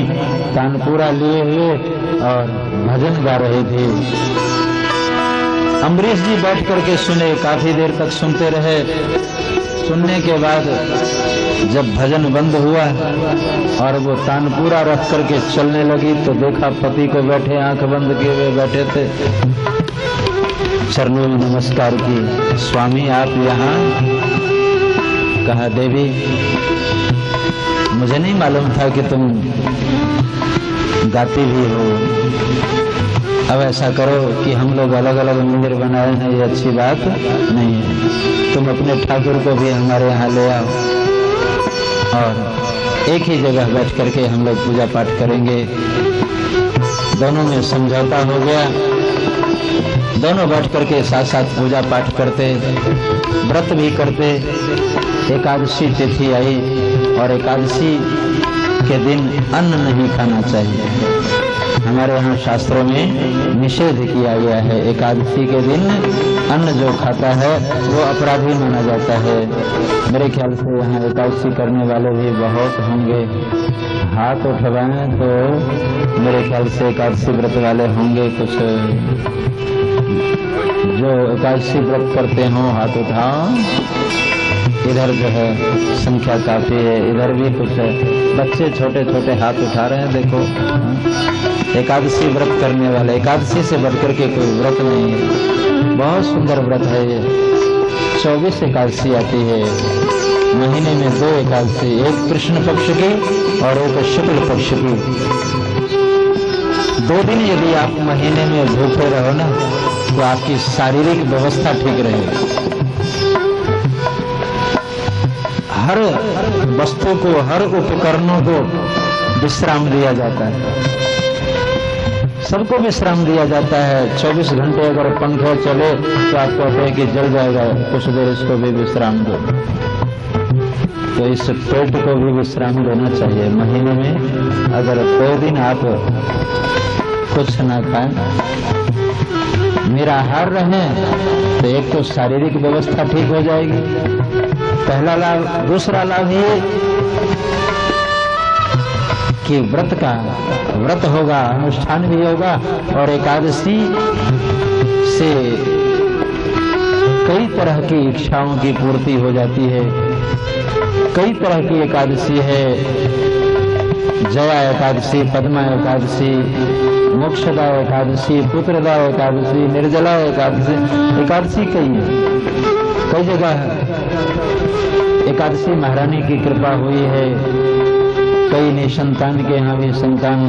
तानपुरा लिए हुए और भजन गा रही थी। अम्बरीश जी बैठ करके सुने, काफी देर तक सुनते रहे। सुनने के बाद जब भजन बंद हुआ और वो तानपुरा रख करके चलने लगी तो देखा पति को बैठे आंख बंद किए हुए बैठे थे। चरणों में नमस्कार की, स्वामी आप यहाँ? कहा देवी मुझे नहीं मालूम था कि तुम गाती भी हो। अब ऐसा करो कि हम लोग अलग अलग मंदिर बनाए हैं, ये अच्छी बात नहीं है। तुम अपने ठाकुर को भी हमारे यहाँ ले आओ और एक ही जगह बैठ करके हम लोग पूजा पाठ करेंगे। दोनों में समझौता हो गया, दोनों बैठ करके साथ साथ पूजा पाठ करते, व्रत भी करते। एकादशी तिथि आई और एकादशी के दिन अन्न नहीं खाना चाहिए। हमारे यहाँ शास्त्रों में निषेध किया गया है, एकादशी के दिन अन्न जो खाता है वो अपराधी माना जाता है। मेरे ख्याल से यहाँ एकादशी करने वाले भी बहुत होंगे, हाथ उठवाएं तो मेरे ख्याल से एकादशी व्रत वाले होंगे कुछ। जो एकादशी व्रत करते हो हाथ उठाओ। इधर जो है संख्या काफी है, इधर भी कुछ बच्चे छोटे छोटे हाथ उठा रहे हैं, देखो। एकादशी व्रत करने वाले, एकादशी से बढ़कर के कोई व्रत नहीं है, बहुत सुंदर व्रत है ये। 24 एकादशी आती है महीने में, 2 एकादशी, एक कृष्ण पक्ष की और एक शुक्ल पक्ष की। 2 दिन यदि आप महीने में भूखे रहो ना तो आपकी शारीरिक व्यवस्था ठीक रहेगी। हर वस्तु को, हर उपकरणों को विश्राम दिया जाता है, सबको विश्राम दिया जाता है। 24 घंटे अगर पंखा चले तो आप कहते हैं कि जल जाएगा, कुछ देर इसको भी विश्राम दो। तो इस पेट को भी विश्राम देना चाहिए। महीने में अगर 2 दिन आप कुछ ना खाएं, निराहार रहें तो एक तो शारीरिक व्यवस्था ठीक हो जाएगी, पहला लाभ। दूसरा लाभ ये कि व्रत होगा, अनुष्ठान भी होगा और एकादशी से कई तरह की इच्छाओं की पूर्ति हो जाती है। कई तरह की एकादशी है, जया एकादशी, पद्मा एकादशी, मोक्षदा एकादशी, पुत्रदा एकादशी, निर्जला एकादशी। एकादशी कई जगह एकादशी महारानी की कृपा हुई है, कई निसंतान के यहाँ भी संतान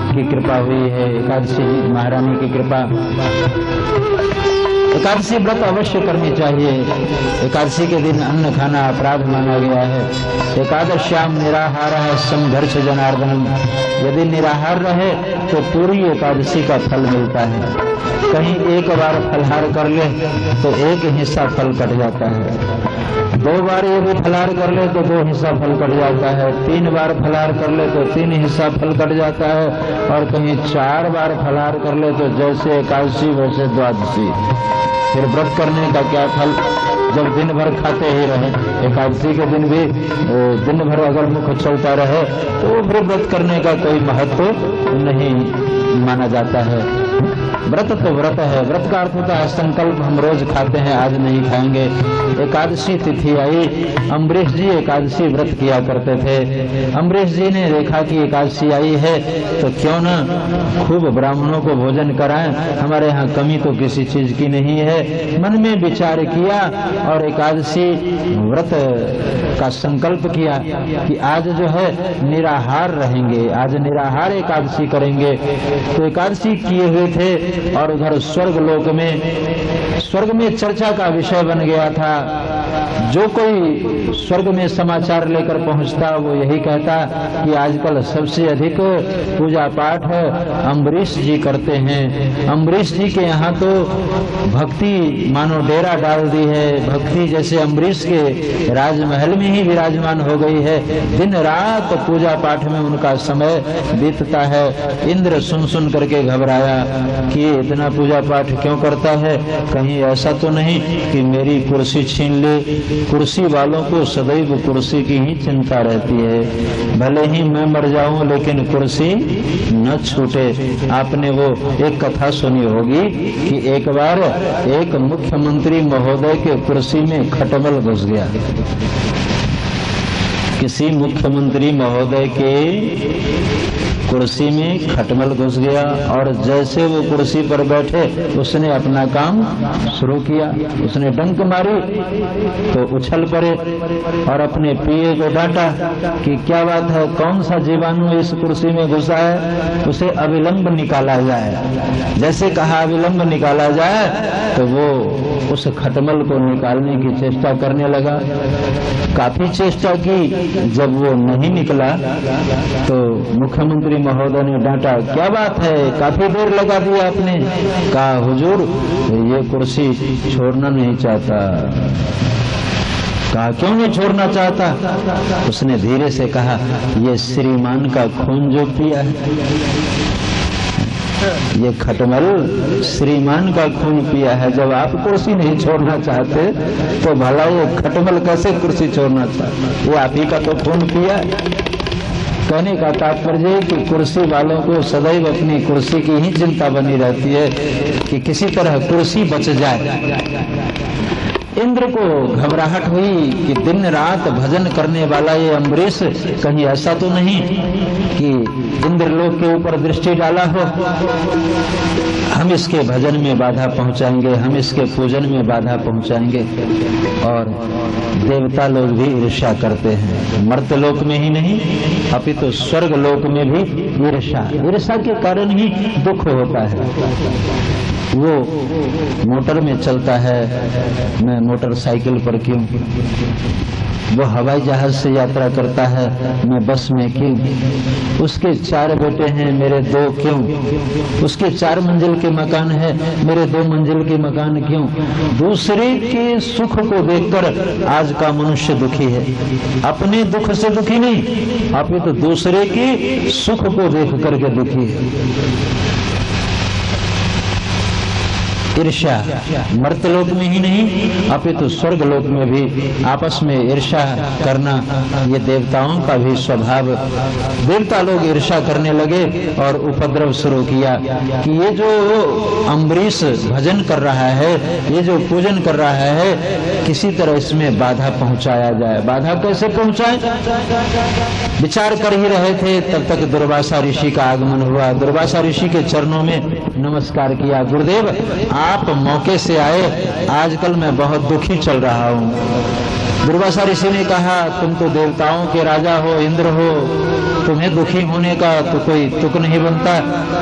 की कृपा हुई है। एकादशी महारानी की कृपा। एकादशी व्रत अवश्य करनी चाहिए। एकादशी के दिन अन्न खाना अपराध माना गया है। एकादश्याम निराहार है संघर्ष जनार्दन। यदि निराहार रहे तो पूरी एकादशी का फल मिलता है। कहीं एक बार फलहार कर ले तो एक हिस्सा फल कट जाता है, 2 बार यदि फलहार कर ले तो 2 हिस्सा फल कट जाता है, 3 बार फलहार कर ले तो 3 हिस्सा फल कट जाता है, और कहीं 4 बार फलहार कर ले तो जैसे एकादशी वैसे द्वादशी। फिर व्रत करने का क्या फल, जब दिन भर खाते ही रहे। एकादशी के दिन भी दिन भर अगर मुख चलता रहे तो फिर व्रत करने का कोई महत्व नहीं माना जाता है। व्रत तो व्रत है, व्रत का अर्थ होता है संकल्प, हम रोज खाते हैं आज नहीं खाएंगे। एकादशी तिथि आई, अम्बरीश जी एकादशी व्रत किया करते थे। अम्बरीश जी ने देखा कि एकादशी आई है तो क्यों ना खूब ब्राह्मणों को भोजन कराएं, हमारे यहाँ कमी तो किसी चीज की नहीं है। मन में विचार किया और एकादशी व्रत का संकल्प किया कि आज जो है निराहार रहेंगे, आज निराहार एकादशी करेंगे। तो एकादशी किए हुए थे और उधर स्वर्ग में चर्चा का विषय बन गया था। जो कोई स्वर्ग में समाचार लेकर पहुंचता वो यही कहता कि आजकल सबसे अधिक पूजा पाठ अम्बरीश जी करते हैं। अम्बरीश जी के यहाँ तो भक्ति मानो डेरा डाल दी है, भक्ति जैसे अम्बरीश के राजमहल में ही विराजमान हो गई है। दिन रात पूजा पाठ में उनका समय बीतता है। इंद्र सुन सुन करके घबराया कि ये इतना पूजा पाठ क्यों करता है, कहीं ऐसा तो नहीं कि मेरी कुर्सी छीन ले। कुर्सी वालों को सदैव कुर्सी की ही चिंता रहती है, भले ही मैं मर जाऊं लेकिन कुर्सी न छूटे। आपने वो एक कथा सुनी होगी कि एक बार एक मुख्यमंत्री महोदय के कुर्सी में खटमल घुस गया। किसी मुख्यमंत्री महोदय के कुर्सी में खटमल घुस गया और जैसे वो कुर्सी पर बैठे उसने अपना काम शुरू किया। उसने डंक मारी तो उछल पड़े और अपने पीए को डांटा कि क्या बात है, कौन सा जीवाणु इस कुर्सी में घुसा है, उसे अविलंब निकाला जाए। जैसे कहा अविलंब निकाला जाए तो वो उस खटमल को निकालने की चेष्टा करने लगा। काफी चेष्टा की, जब वो नहीं निकला तो मुख्यमंत्री महोदय ने डांटा, क्या बात है, काफी देर लगा दिया आपने। कहा हुजूर ये कुर्सी छोड़ना नहीं चाहता। कहा क्यों नहीं छोड़ना चाहता? उसने धीरे से कहा, ये श्रीमान का खून जो पिया है, ये खटमल श्रीमान का खून पिया है। जब आप कुर्सी नहीं छोड़ना चाहते तो भला ये खटमल कैसे कुर्सी छोड़ना चाहता? ये आप ही का तो खून पिया है। कहने का तात्पर्य है कि कुर्सी वालों को सदैव अपनी कुर्सी की ही चिंता बनी रहती है कि किसी तरह कुर्सी बच जाए। इंद्र को घबराहट हुई कि दिन रात भजन करने वाला ये अम्बरीश कहीं ऐसा तो नहीं कि इंद्रलोक के ऊपर दृष्टि डाला हो, हम इसके भजन में बाधा पहुंचाएंगे, हम इसके पूजन में बाधा पहुंचाएंगे। और देवता लोग भी ईर्ष्या करते हैं, मर्त्यलोक में ही नहीं अपितु स्वर्ग लोक में भी ईर्ष्या के कारण ही दुख होता है। वो मोटर में चलता है, मैं मोटरसाइकिल पर क्यों? वो हवाई जहाज से यात्रा करता है, मैं बस में क्यों? उसके 4 बेटे हैं, मेरे 2 क्यों? उसके 4 मंजिल के मकान है, मेरे 2 मंजिल के मकान क्यों? दूसरे के सुख को देखकर आज का मनुष्य दुखी है, अपने दुख से दुखी नहीं, अपितु दूसरे के सुख को देख करके दुखी है। ईर्ष्या मर्त्यलोक में ही नहीं अपितु स्वर्ग लोक में भी आपस में ईर्ष्या करना ये देवताओं का भी स्वभाव। देवता लोग ईर्ष्या करने लगे और उपद्रव शुरू किया कि ये जो अम्बरीश भजन कर रहा है, ये जो पूजन कर रहा है, किसी तरह इसमें बाधा पहुंचाया जाए। बाधा कैसे पहुंचाए? विचार कर ही रहे थे तब तक दुर्वासा ऋषि का आगमन हुआ। दुर्वासा ऋषि के चरणों में नमस्कार किया। गुरुदेव आप मौके से आए, आजकल मैं बहुत दुखी चल रहा हूँ। दुर्वासा ऋषि ने कहा तुम तो देवताओं के राजा हो, इंद्र हो, तुम्हें दुखी होने का तो कोई तुक नहीं बनता,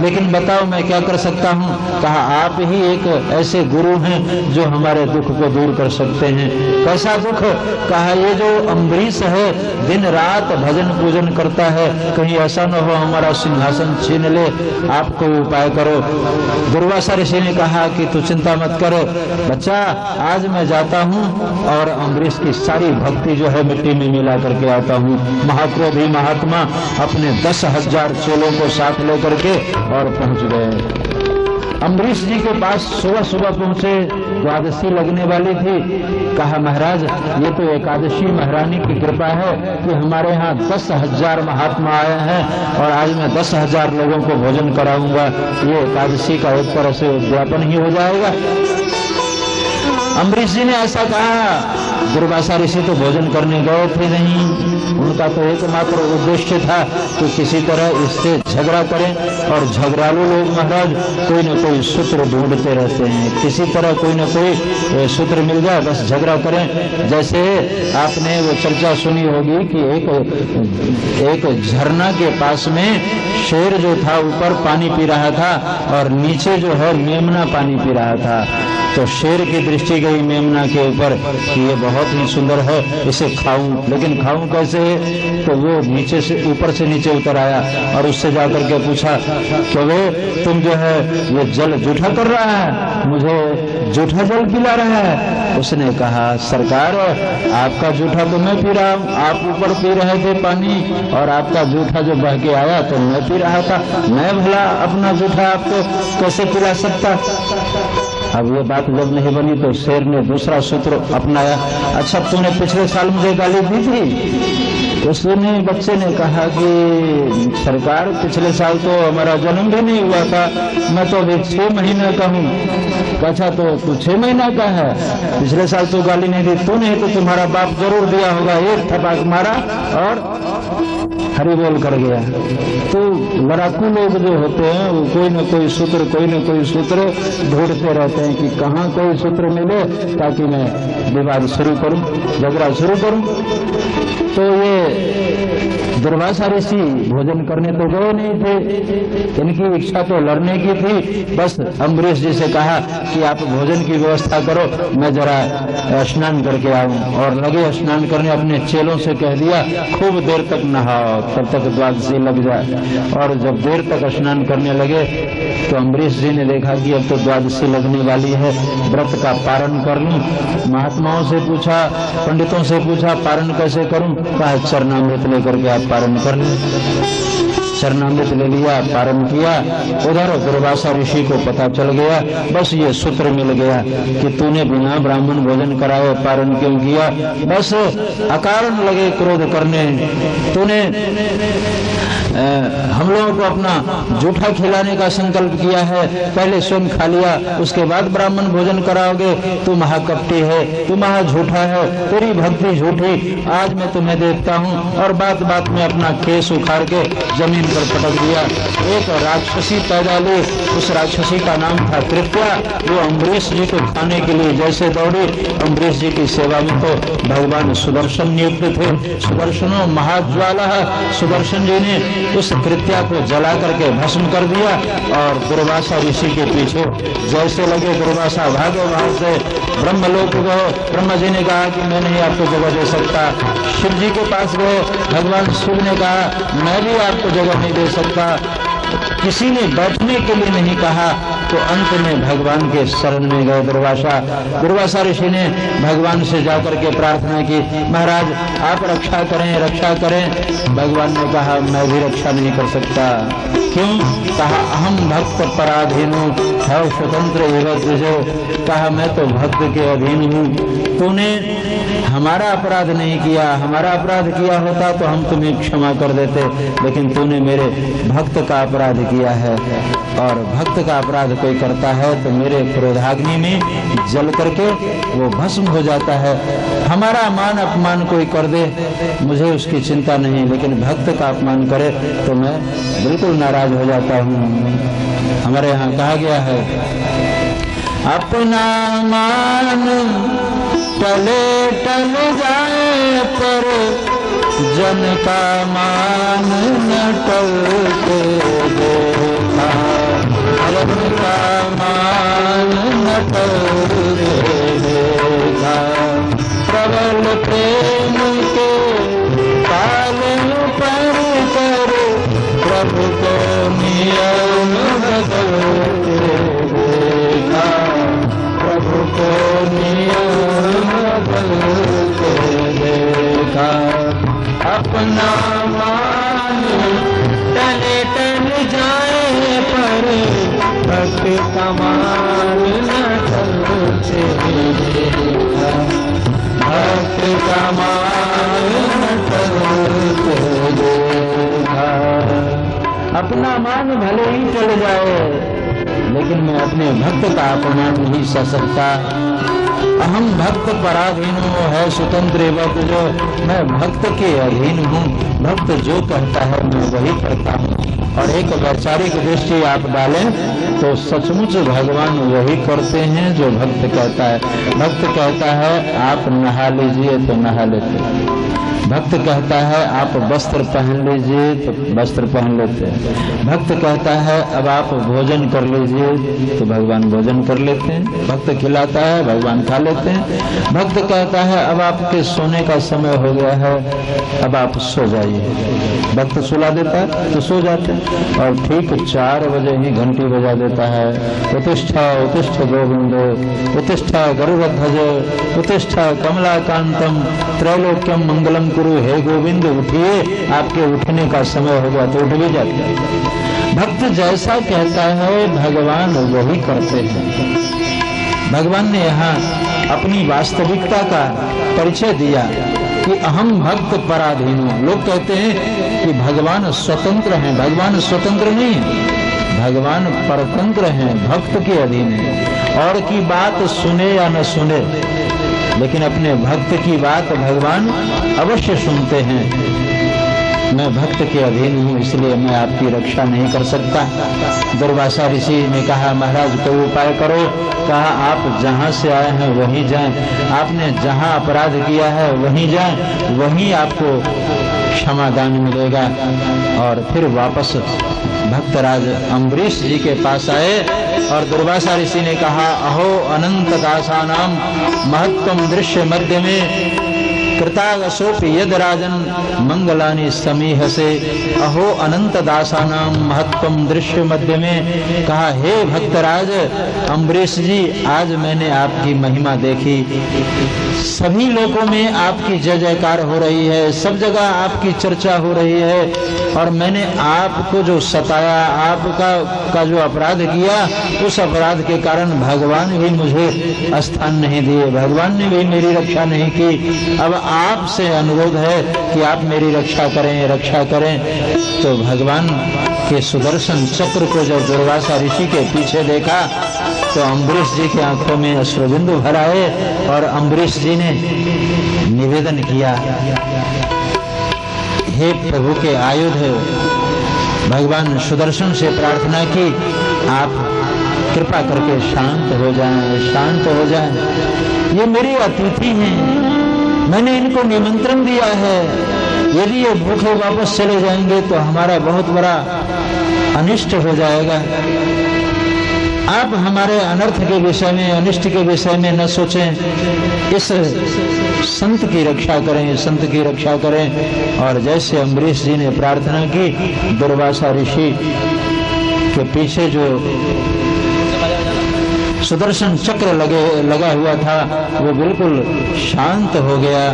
लेकिन बताओ मैं क्या कर सकता हूँ? कहा आप ही एक ऐसे गुरु हैं जो हमारे दुख को दूर कर सकते हैं। कैसा दुख? कहा ये जो अम्बरीश है दिन रात भजन पूजन करता है, कहीं ऐसा न हो हमारा सिंहासन छीन ले, आपको उपाय करो। दुर्वासा ऋषि ने कहा कि तू चिंता मत करो बच्चा, आज मैं जाता हूँ और अम्बरीश की सारी भक्ति जो है मिट्टी में मिला करके आता हूँ। महाक्रोधी महात्मा अपने 10,000 चेलों को साथ लेकर के और पहुंच गए। अम्बरीश जी के पास सुबह सुबह पहुंचे, द्वादशी लगने वाली थी। कहा महाराज ये तो एकादशी महारानी की कृपा है कि हमारे यहाँ 10,000 महात्मा आए हैं और आज मैं 10,000 लोगों को भोजन कराऊंगा। ये एकादशी का एक तरह से उद्यापन ही हो जाएगा। अम्बरीश जी ने ऐसा कहा। दुर्वासा ऋषि तो भोजन करने गए थे नहीं, उनका तो एकमात्र उद्देश्य था कि किसी तरह इससे झगड़ा करें। और झगड़ालू लोग महाराज कोई न कोई सूत्र ढूंढते रहते हैं, किसी तरह कोई न कोई सूत्र मिल जाए बस झगड़ा करें। जैसे आपने वो चर्चा सुनी होगी कि एक झरना के पास में शेर जो था ऊपर पानी पी रहा था और नीचे जो है मेमना पानी पी रहा था। तो शेर की दृष्टि गई मेमना के ऊपर कि ये बहुत ही सुंदर है, इसे खाऊं, लेकिन खाऊं कैसे? तो वो नीचे से ऊपर से नीचे उतर आया और उससे जाकर के पूछा कि वे तुम जो है ये जल जूठा कर रहा है, मुझे जूठा जल पिला रहा है। उसने कहा सरकार आपका जूठा तो मैं पी रहा हूँ, आप ऊपर पी रहे थे पानी और आपका जूठा जो बह के आया तो मैं पी रहा था, मैं भला अपना जूठा आपको कैसे पिला सकता? अब ये बात जब नहीं बनी तो शेर ने दूसरा सूत्र अपनाया। अच्छा तूने पिछले साल मुझे गाली दी थी? उसने बच्चे ने कहा कि सरकार पिछले साल तो हमारा जन्म भी नहीं हुआ था, मैं तो अभी 6 महीने का हूँ। अच्छा तो तू 6 महीना का है, पिछले साल तो गाली नहीं दी, तू नहीं तो तुम्हारा बाप जरूर दिया होगा। एक थपाक मारा और हरि बोल कर गया। तो लड़ाकू लोग जो होते हैं वो कोई न कोई सूत्र ढूंढते रहते हैं कि कहाँ कोई सूत्र मिले ताकि मैं विवाद शुरू करूं, झगड़ा शुरू करूं। तो ये दुर्वासा ऋषि भोजन करने तो गए नहीं थे, इनकी इच्छा तो लड़ने की थी। बस अम्बरीश जी से कहा कि आप भोजन की व्यवस्था करो, मैं जरा स्नान करके आऊं। और लगे स्नान करने, अपने चेलों से कह दिया खूब देर तक नहाओ तब तक द्वादशी लग जाए। और जब देर तक स्नान करने लगे तो अम्बरीश जी ने देखा कि अब तो द्वादशी लगने वाली है, व्रत का पारण कर लूं। महात्माओं से पूछा, पंडितों से पूछा पारण कैसे करूं? कहा चरणामृत लेकर के आप पारण कर लें। चरणामृत ले लिया, पारण किया। उधर दुर्वासा ऋषि को पता चल गया, बस ये सूत्र मिल गया कि तूने बिना ब्राह्मण भोजन कराए पारण क्यों किया? बस अकारण लगे क्रोध करने। तूने हम लोगों को अपना जूठा खिलाने का संकल्प किया है, पहले स्वयं खा लिया उसके बाद ब्राह्मण भोजन कराओगे। तू महाकपटी है, तू महा झूठा है, तेरी भक्ति झूठी। आज मैं तुम्हें देखता हूँ। और बात बात में अपना केस उखाड़ के जमीन पर पटक दिया। एक राक्षसी पैदा ली, उस राक्षसी का नाम था कृत्या। वो अम्बरीश जी को खाने के लिए जैसे दौड़ी, अम्बरीश जी की सेवा में तो भगवान सुदर्शन नियुक्त थे। सुदर्शनो महाज्वाला, सुदर्शन जी ने उस कृत्या को जला करके भस्म कर दिया। और दुर्वासा ऋषि के पीछे जैसे लगे दुर्वासा भागो वहां से, ब्रह्मलोक गए। ब्रह्मा जी ने कहा कि मैं नहीं आपको जगह दे सकता। शिव जी के पास गए, भगवान शिव ने कहा मैं भी आपको जगह नहीं दे सकता। किसी ने बैठने के लिए नहीं कहा। तो अंत में भगवान के शरण में गए दुर्वासा ऋषि ने भगवान से जाकर के प्रार्थना की, महाराज आप रक्षा करें, रक्षा करें। भगवान ने कहा मैं भी रक्षा नहीं कर सकता। क्यों? कहा अहम भक्त पराधीन हूँ, है स्वतंत्र एवं तुझे। कहा मैं तो भक्त के अधीन हूँ, तूने हमारा अपराध नहीं किया। हमारा अपराध किया होता तो हम तुम्हें क्षमा कर देते, लेकिन तूने मेरे भक्त का अपराध किया है। और भक्त का अपराध कोई करता है तो मेरे क्रोधाग्नि में जल करके वो भस्म हो जाता है। हमारा मान अपमान कोई कर दे मुझे उसकी चिंता नहीं, लेकिन भक्त का अपमान करे तो मैं बिल्कुल नाराज हो जाता हूँ। हमारे यहाँ कहा गया है अपना मान टले टल जाए पर जन का मान न टलते देखा। जन का मान न टलते देखा। प्रबल प्रेम के पालन पर कर प्रभु को नियम बदलते देखा। प्रभु को नियम बदलते देखा। अपना मान टले टल जाए पर भक्त का जाए, लेकिन मैं अपने भक्त का अपमान नहीं सह सकता। अहम भक्त पराधीनो है स्वतंत्र वक्त, जो मैं भक्त के अधीन हूँ, भक्त जो कहता है मैं वही करता हूँ। और एक वैचारिक दृष्टि आप डालें तो सचमुच भगवान वही करते हैं जो भक्त कहता है। भक्त कहता है आप नहा लीजिए तो नहा लेते हैं, भक्त कहता है आप वस्त्र पहन लीजिए तो वस्त्र पहन लेते हैं, भक्त कहता है अब आप भोजन कर लीजिए तो भगवान भोजन कर लेते हैं, भक्त खिलाता है भगवान खा लेते हैं, भक्त कहता है अब आपके सोने का समय हो गया है अब आप सो जाइए, भक्त सुला देता है तो सो जाते हैं। और ठीक 4 बजे ही घंटी बजा देता है, उत्तिष्ठ उत्तिष्ठ गोविंद उत्तिष्ठ गरुड़ध्वज उत्तिष्ठ कमलाकांतम त्रैलोक्यम मंगलम गुरु, हे गोविंद उठिए, आपके उठने का समय हो गया तो उठ भी जाते हैं। भक्त जैसा कहता है भगवान वही करते हैं। भगवान ने यहाँ अपनी वास्तविकता का परिचय दिया कि अहम भक्त पराधीन हूं। लोग कहते हैं कि भगवान स्वतंत्र हैं, भगवान स्वतंत्र नहीं है, भगवान परतंत्र हैं, भक्त के अधीन है। और की बात सुने या न सुने, लेकिन अपने भक्त की बात भगवान अवश्य सुनते हैं। मैं भक्त के अधीन हूँ, इसलिए मैं आपकी रक्षा नहीं कर सकता। दुर्वासा ऋषि ने कहा महाराज कोई उपाय करो। कहा आप जहाँ से आए हैं वहीं जाएं, आपने जहाँ अपराध किया है वहीं जाएं, वहीं आपको क्षमादान मिलेगा। और फिर वापस भक्तराज अम्बरीश जी के पास आए और दुर्वासा ऋषि ने कहा अहो अनंत दासानाम महत्वम दृश्य मध्य में कृतागसोपि यद राजन मंगलानि समीह से। अहो अनंत दासानाम महत्वम दृश्य मध्य में। कहा हे भक्तराज अम्बरीश जी, आज मैंने आपकी महिमा देखी, सभी लोगों में आपकी जय जयकार हो रही है, सब जगह आपकी चर्चा हो रही है। और मैंने आपको जो सताया, आपका जो अपराध किया, उस अपराध के कारण भगवान भी मुझे स्थान नहीं दिए, भगवान ने भी मेरी रक्षा नहीं की। अब आपसे अनुरोध है कि आप मेरी रक्षा करें, रक्षा करें। तो भगवान के सुदर्शन चक्र को जब दुर्वासा ऋषि के पीछे देखा तो अम्बरीश जी की आंखों में अश्रुबिंदु भर आए और अम्बरीश जी ने निवेदन किया, हे प्रभु के आयुध, भगवान सुदर्शन से प्रार्थना की आप कृपा करके शांत हो जाएं, शांत हो जाएं। ये मेरे अतिथि हैं, मैंने इनको निमंत्रण दिया है, यदि ये भूखे वापस चले जाएंगे तो हमारा बहुत बड़ा अनिष्ट हो जाएगा। आप हमारे अनर्थ के विषय में, अनिष्ट के विषय में न सोचें, इस संत की रक्षा करें, संत की रक्षा करें। और जैसे अम्बरीश जी ने प्रार्थना की, दुर्वासा ऋषि के पीछे जो सुदर्शन चक्र लगा हुआ था वो बिल्कुल शांत हो गया।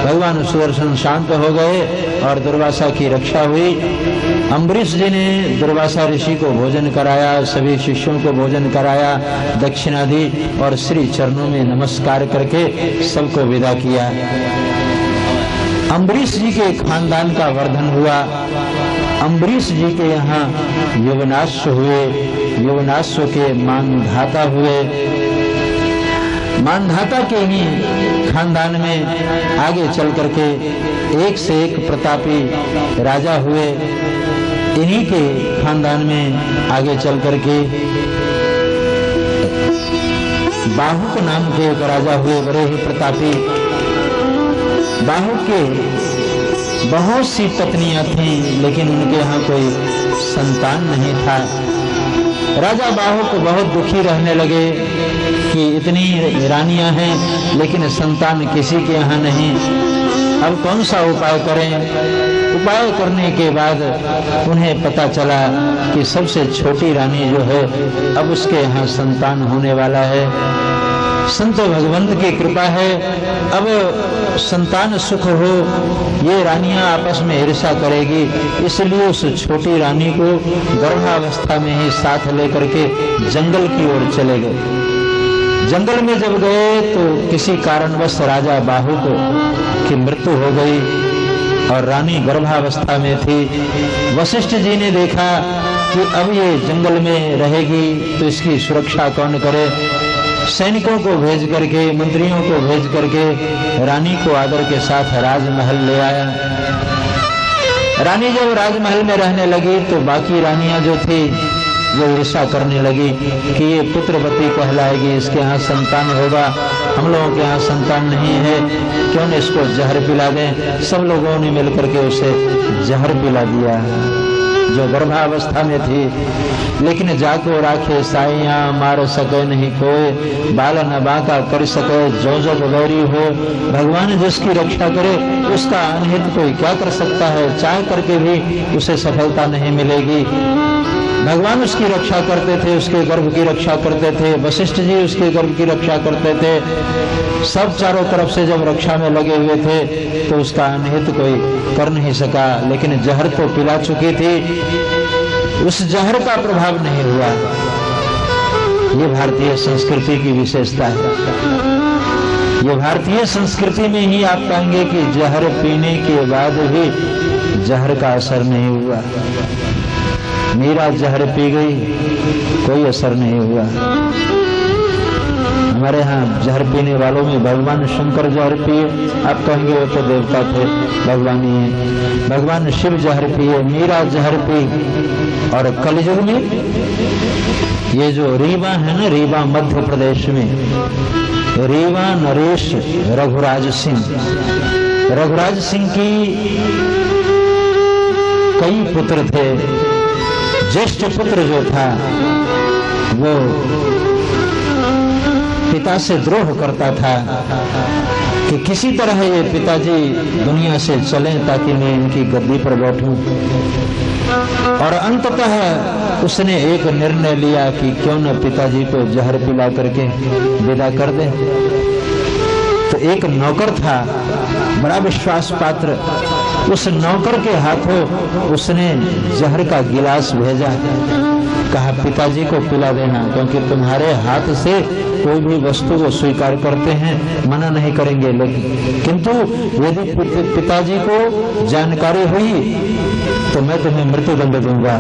भगवान सुदर्शन शांत हो गए और दुर्वासा की रक्षा हुई। अम्बरीश जी ने दुर्वासा ऋषि को भोजन कराया, सभी शिष्यों को भोजन कराया, दक्षिणा दी और श्री चरणों में नमस्कार करके सबको विदा किया। अम्बरीश जी के खानदान का वर्धन हुआ। अम्बरीश जी के यहाँ यवनाश्व हुए, यवनाश्व के मानधाता हुए। मानधाता के ही खानदान में आगे चल करके एक से एक प्रतापी राजा हुए। इन्हीं के खानदान में आगे चल करके बाहुक नाम के एक राजा हुए, बड़े ही प्रतापी। बाहुक के बहुत सी पत्नियां थीं, लेकिन उनके यहाँ कोई संतान नहीं था। राजा बाहुक बहुत दुखी रहने लगे कि इतनी रानियां हैं लेकिन संतान किसी के यहाँ नहीं, अब कौन सा उपाय करें। उपाय करने के बाद उन्हें पता चला कि सबसे छोटी रानी जो है अब उसके यहाँ संतान होने वाला है। संत भगवंत की कृपा है, अब संतान सुख हो, ये रानियां आपस में ईर्ष्या करेगी, इसलिए उस छोटी रानी को गर्भावस्था में ही साथ लेकर के जंगल की ओर चले गए। जंगल में जब गए तो किसी कारणवश राजा बाहुक की मृत्यु हो गई और रानी गर्भावस्था में थी। वशिष्ठ जी ने देखा कि अब ये जंगल में रहेगी तो इसकी सुरक्षा कौन करे। सैनिकों को भेज करके, मंत्रियों को भेज करके रानी को आदर के साथ राजमहल ले आया। रानी जब राजमहल में रहने लगी तो बाकी रानियां जो थी वो ईर्ष्या करने लगी कि ये पुत्रवती कहलाएगी, इसके यहाँ संतान होगा, हम लोगों के यहाँ संतान नहीं है, क्यों न इसको जहर पिला दें। सब लोगों ने मिलकर के उसे जहर पिला दिया जो गर्भावस्था में थी। लेकिन जाको राखे साइया, मार सके नहीं कोई, बाल न बांका कर सके जो जो बगौरी हो। भगवान जिसकी रक्षा करे उसका अनहित कोई क्या कर सकता है, चाह करके भी उसे सफलता नहीं मिलेगी। भगवान उसकी रक्षा करते थे, उसके गर्भ की रक्षा करते थे, वशिष्ठ जी उसके गर्भ की रक्षा करते थे। सब चारों तरफ से जब रक्षा में लगे हुए थे तो उसका अनहित कोई कर नहीं सका। लेकिन जहर तो पिला चुकी थी, उस जहर का प्रभाव नहीं हुआ। ये भारतीय संस्कृति की विशेषता है। ये भारतीय संस्कृति में ही आप पाएंगे कि जहर पीने के बाद भी जहर का असर नहीं हुआ। मीरा जहर पी गई, कोई असर नहीं हुआ। हमारे यहाँ जहर पीने वालों में भगवान शंकर जहर पिए, आप कहेंगे वो तो देवता थे, भगवान ही है। भगवान शिव जहर पिए, मीरा जहर पी। और कलयुग में ये जो रीवा है ना, रीवा मध्य प्रदेश में, रीवा नरेश रघुराज सिंह, रघुराज सिंह की कई पुत्र थे। ज्येष्ठ पुत्र जो था वो पिता से द्रोह करता था कि किसी तरह ये पिताजी दुनिया से चलें ताकि मैं इनकी गद्दी पर बैठूं। और अंततः उसने एक निर्णय लिया कि क्यों न पिताजी को जहर पिला करके विदा कर दे। तो एक नौकर था, बड़ा विश्वास पात्र, उस नौकर के हाथों उसने जहर का गिलास भेजा। कहा पिताजी को पिला देना, क्योंकि तुम्हारे हाथ से कोई भी वस्तु को स्वीकार करते हैं, मना नहीं करेंगे। लेकिन किंतु यदि पिताजी को जानकारी हुई तो मैं तुम्हें मृत्युदंड दूंगा।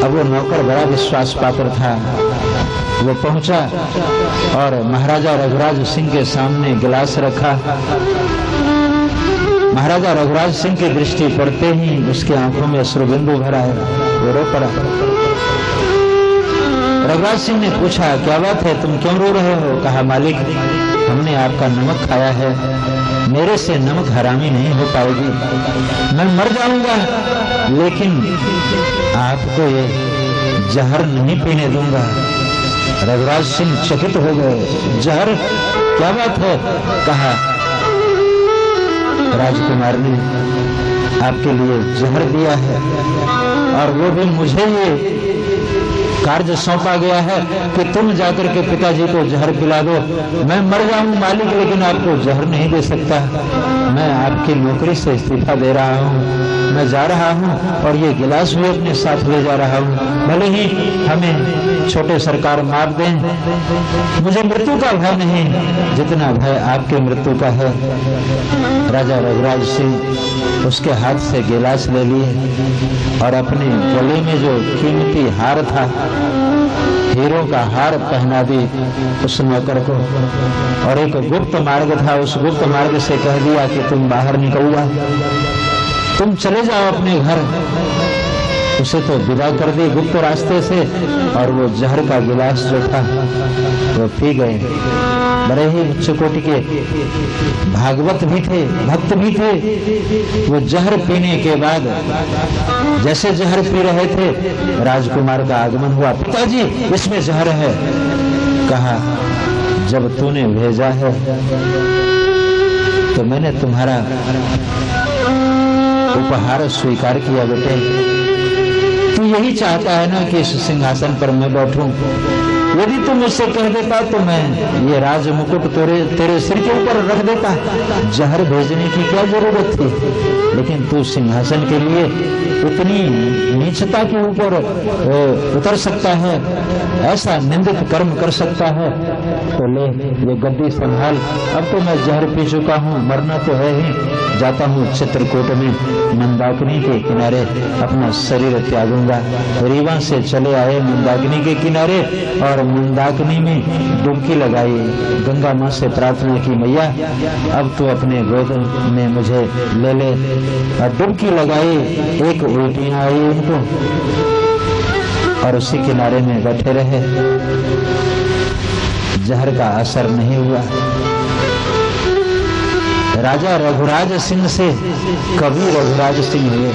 अब वो नौकर बड़ा विश्वास पात्र था, वो पहुंचा और महाराजा रघुराज सिंह के सामने गिलास रखा। महाराजा रघुराज सिंह की दृष्टि पड़ते ही उसके आंखों में अश्रुबिंदु भरा है, वो रो पड़ा। रघुराज सिंह ने पूछा क्या बात है, तुम क्यों रो रहे हो? कहा मालिक, हमने आपका नमक खाया है, मेरे से नमक हरामी नहीं हो पाएगी, मैं मर जाऊंगा, लेकिन आपको ये जहर नहीं पीने दूंगा। रघुराज सिंह चकित हो गए, जहर क्या बात है? कहा राजकुमार ने आपके लिए जहर दिया है और वो भी मुझे ये कार्य सौंपा गया है कि तुम जाकर के पिताजी को जहर पिला दो। मैं मर जाऊं मालिक, लेकिन आपको जहर नहीं दे सकता। मैं आपकी नौकरी से इस्तीफा दे रहा हूं, मैं जा रहा हूं और ये गिलास भी अपने साथ ले जा रहा हूं। भले ही हमें छोटे सरकार मार दें, मुझे मृत्यु का भय नहीं जितना भय आपके मृत्यु का है। राजा रघुराज सिंह उसके हाथ से गिलास ले लिए और अपने गले में जो कीमती हार था, हीरो का हार पहना दी उस नौकर को। और एक गुप्त मार्ग था, उस गुप्त मार्ग से कह दिया कि तुम बाहर निकल जाओ, तुम चले जाओ अपने घर। उसे तो विदा कर दी गुप्त रास्ते से, और वो जहर का गिलास जो था वो पी गए। बड़े ही उच्च कोटि के भागवत भी थे, भक्त भी थे। वो जहर पीने के बाद जैसे जहर पी रहे थे, राजकुमार का आगमन हुआ। पिताजी इसमें जहर है। कहा जब तूने भेजा है तो मैंने तुम्हारा उपहार स्वीकार किया। बेटे तू यही चाहता है ना कि इस सिंहासन पर मैं बैठूं, यदि तू मुझसे कह देता तो मैं ये राज मुकुट तेरे सिर के ऊपर रख देता, जहर भेजने की क्या जरूरत थी। लेकिन तू सिंहासन के लिए इतनी नीचता के ऊपर उतर सकता है, ऐसा निंदित कर्म कर सकता है, तो ले ये गद्दी संभाल। अब तो मैं जहर पी चुका हूँ, मरना तो है ही। जाता हूँ चित्रकूट में मंदाकिनी के किनारे अपना शरीर त्यागूंगा। रीवा से चले आए मंदाकिनी के किनारे और मंदाकिनी में डुबकी लगाई। गंगा माँ से प्रार्थना की, मैया अब तो अपने गोद में मुझे ले ले। और डुबकी लगाई, एक उल्टियां आई उनको और उसी किनारे में बैठे रहे। जहर का असर नहीं हुआ। राजा रघुराज सिंह से कवि रघुराज सिंह हुए,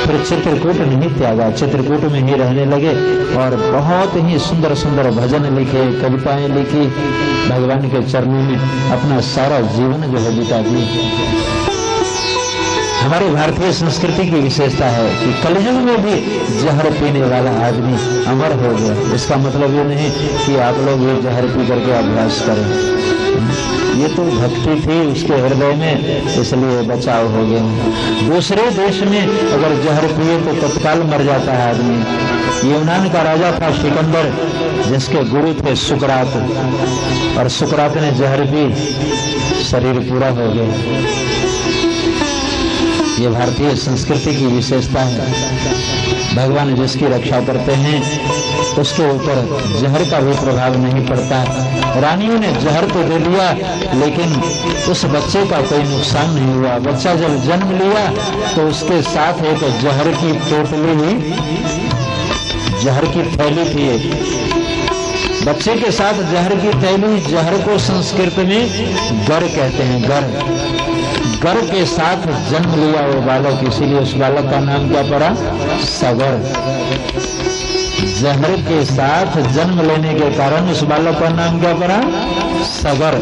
फिर चित्रकूट नहीं त्यागा, चित्रकूट में ही रहने लगे और बहुत ही सुंदर सुंदर भजन लिखे, कविताएं लिखी, भगवान के चरणों में अपना सारा जीवन जो है बिता दी। हमारी भारतीय संस्कृति की विशेषता है कि कलयुग में भी जहर पीने वाला आदमी अमर हो गया। इसका मतलब ये नहीं कि आप लोग ये जहर पी करके अभ्यास करें, ये तो भक्ति थी उसके हृदय में, इसलिए बचाव हो गया। दूसरे देश में अगर जहर पिए तो तत्काल मर जाता है आदमी। यूनान का राजा था सिकंदर, जिसके गुरु थे सुकरात, और सुकरात ने जहर पी, शरीर पूरा हो गया। ये भारतीय संस्कृति की विशेषता है। भगवान जिसकी रक्षा करते हैं उसके ऊपर जहर का भी प्रभाव नहीं पड़ता। रानियों ने जहर तो दे दिया, लेकिन उस बच्चे का कोई नुकसान नहीं हुआ। बच्चा जब जन्म लिया तो उसके साथ एक जहर की पोटली हुई, जहर की थैली थी एक, बच्चे के साथ जहर की थैली। जहर को संस्कृत में गर कहते हैं, गर के साथ जन्म लिया वो बालक, इसीलिए उस बालक का नाम क्या पड़ा? सगर। जहर के साथ जन्म लेने के कारण उस बालक का नाम क्या पड़ा? सगर।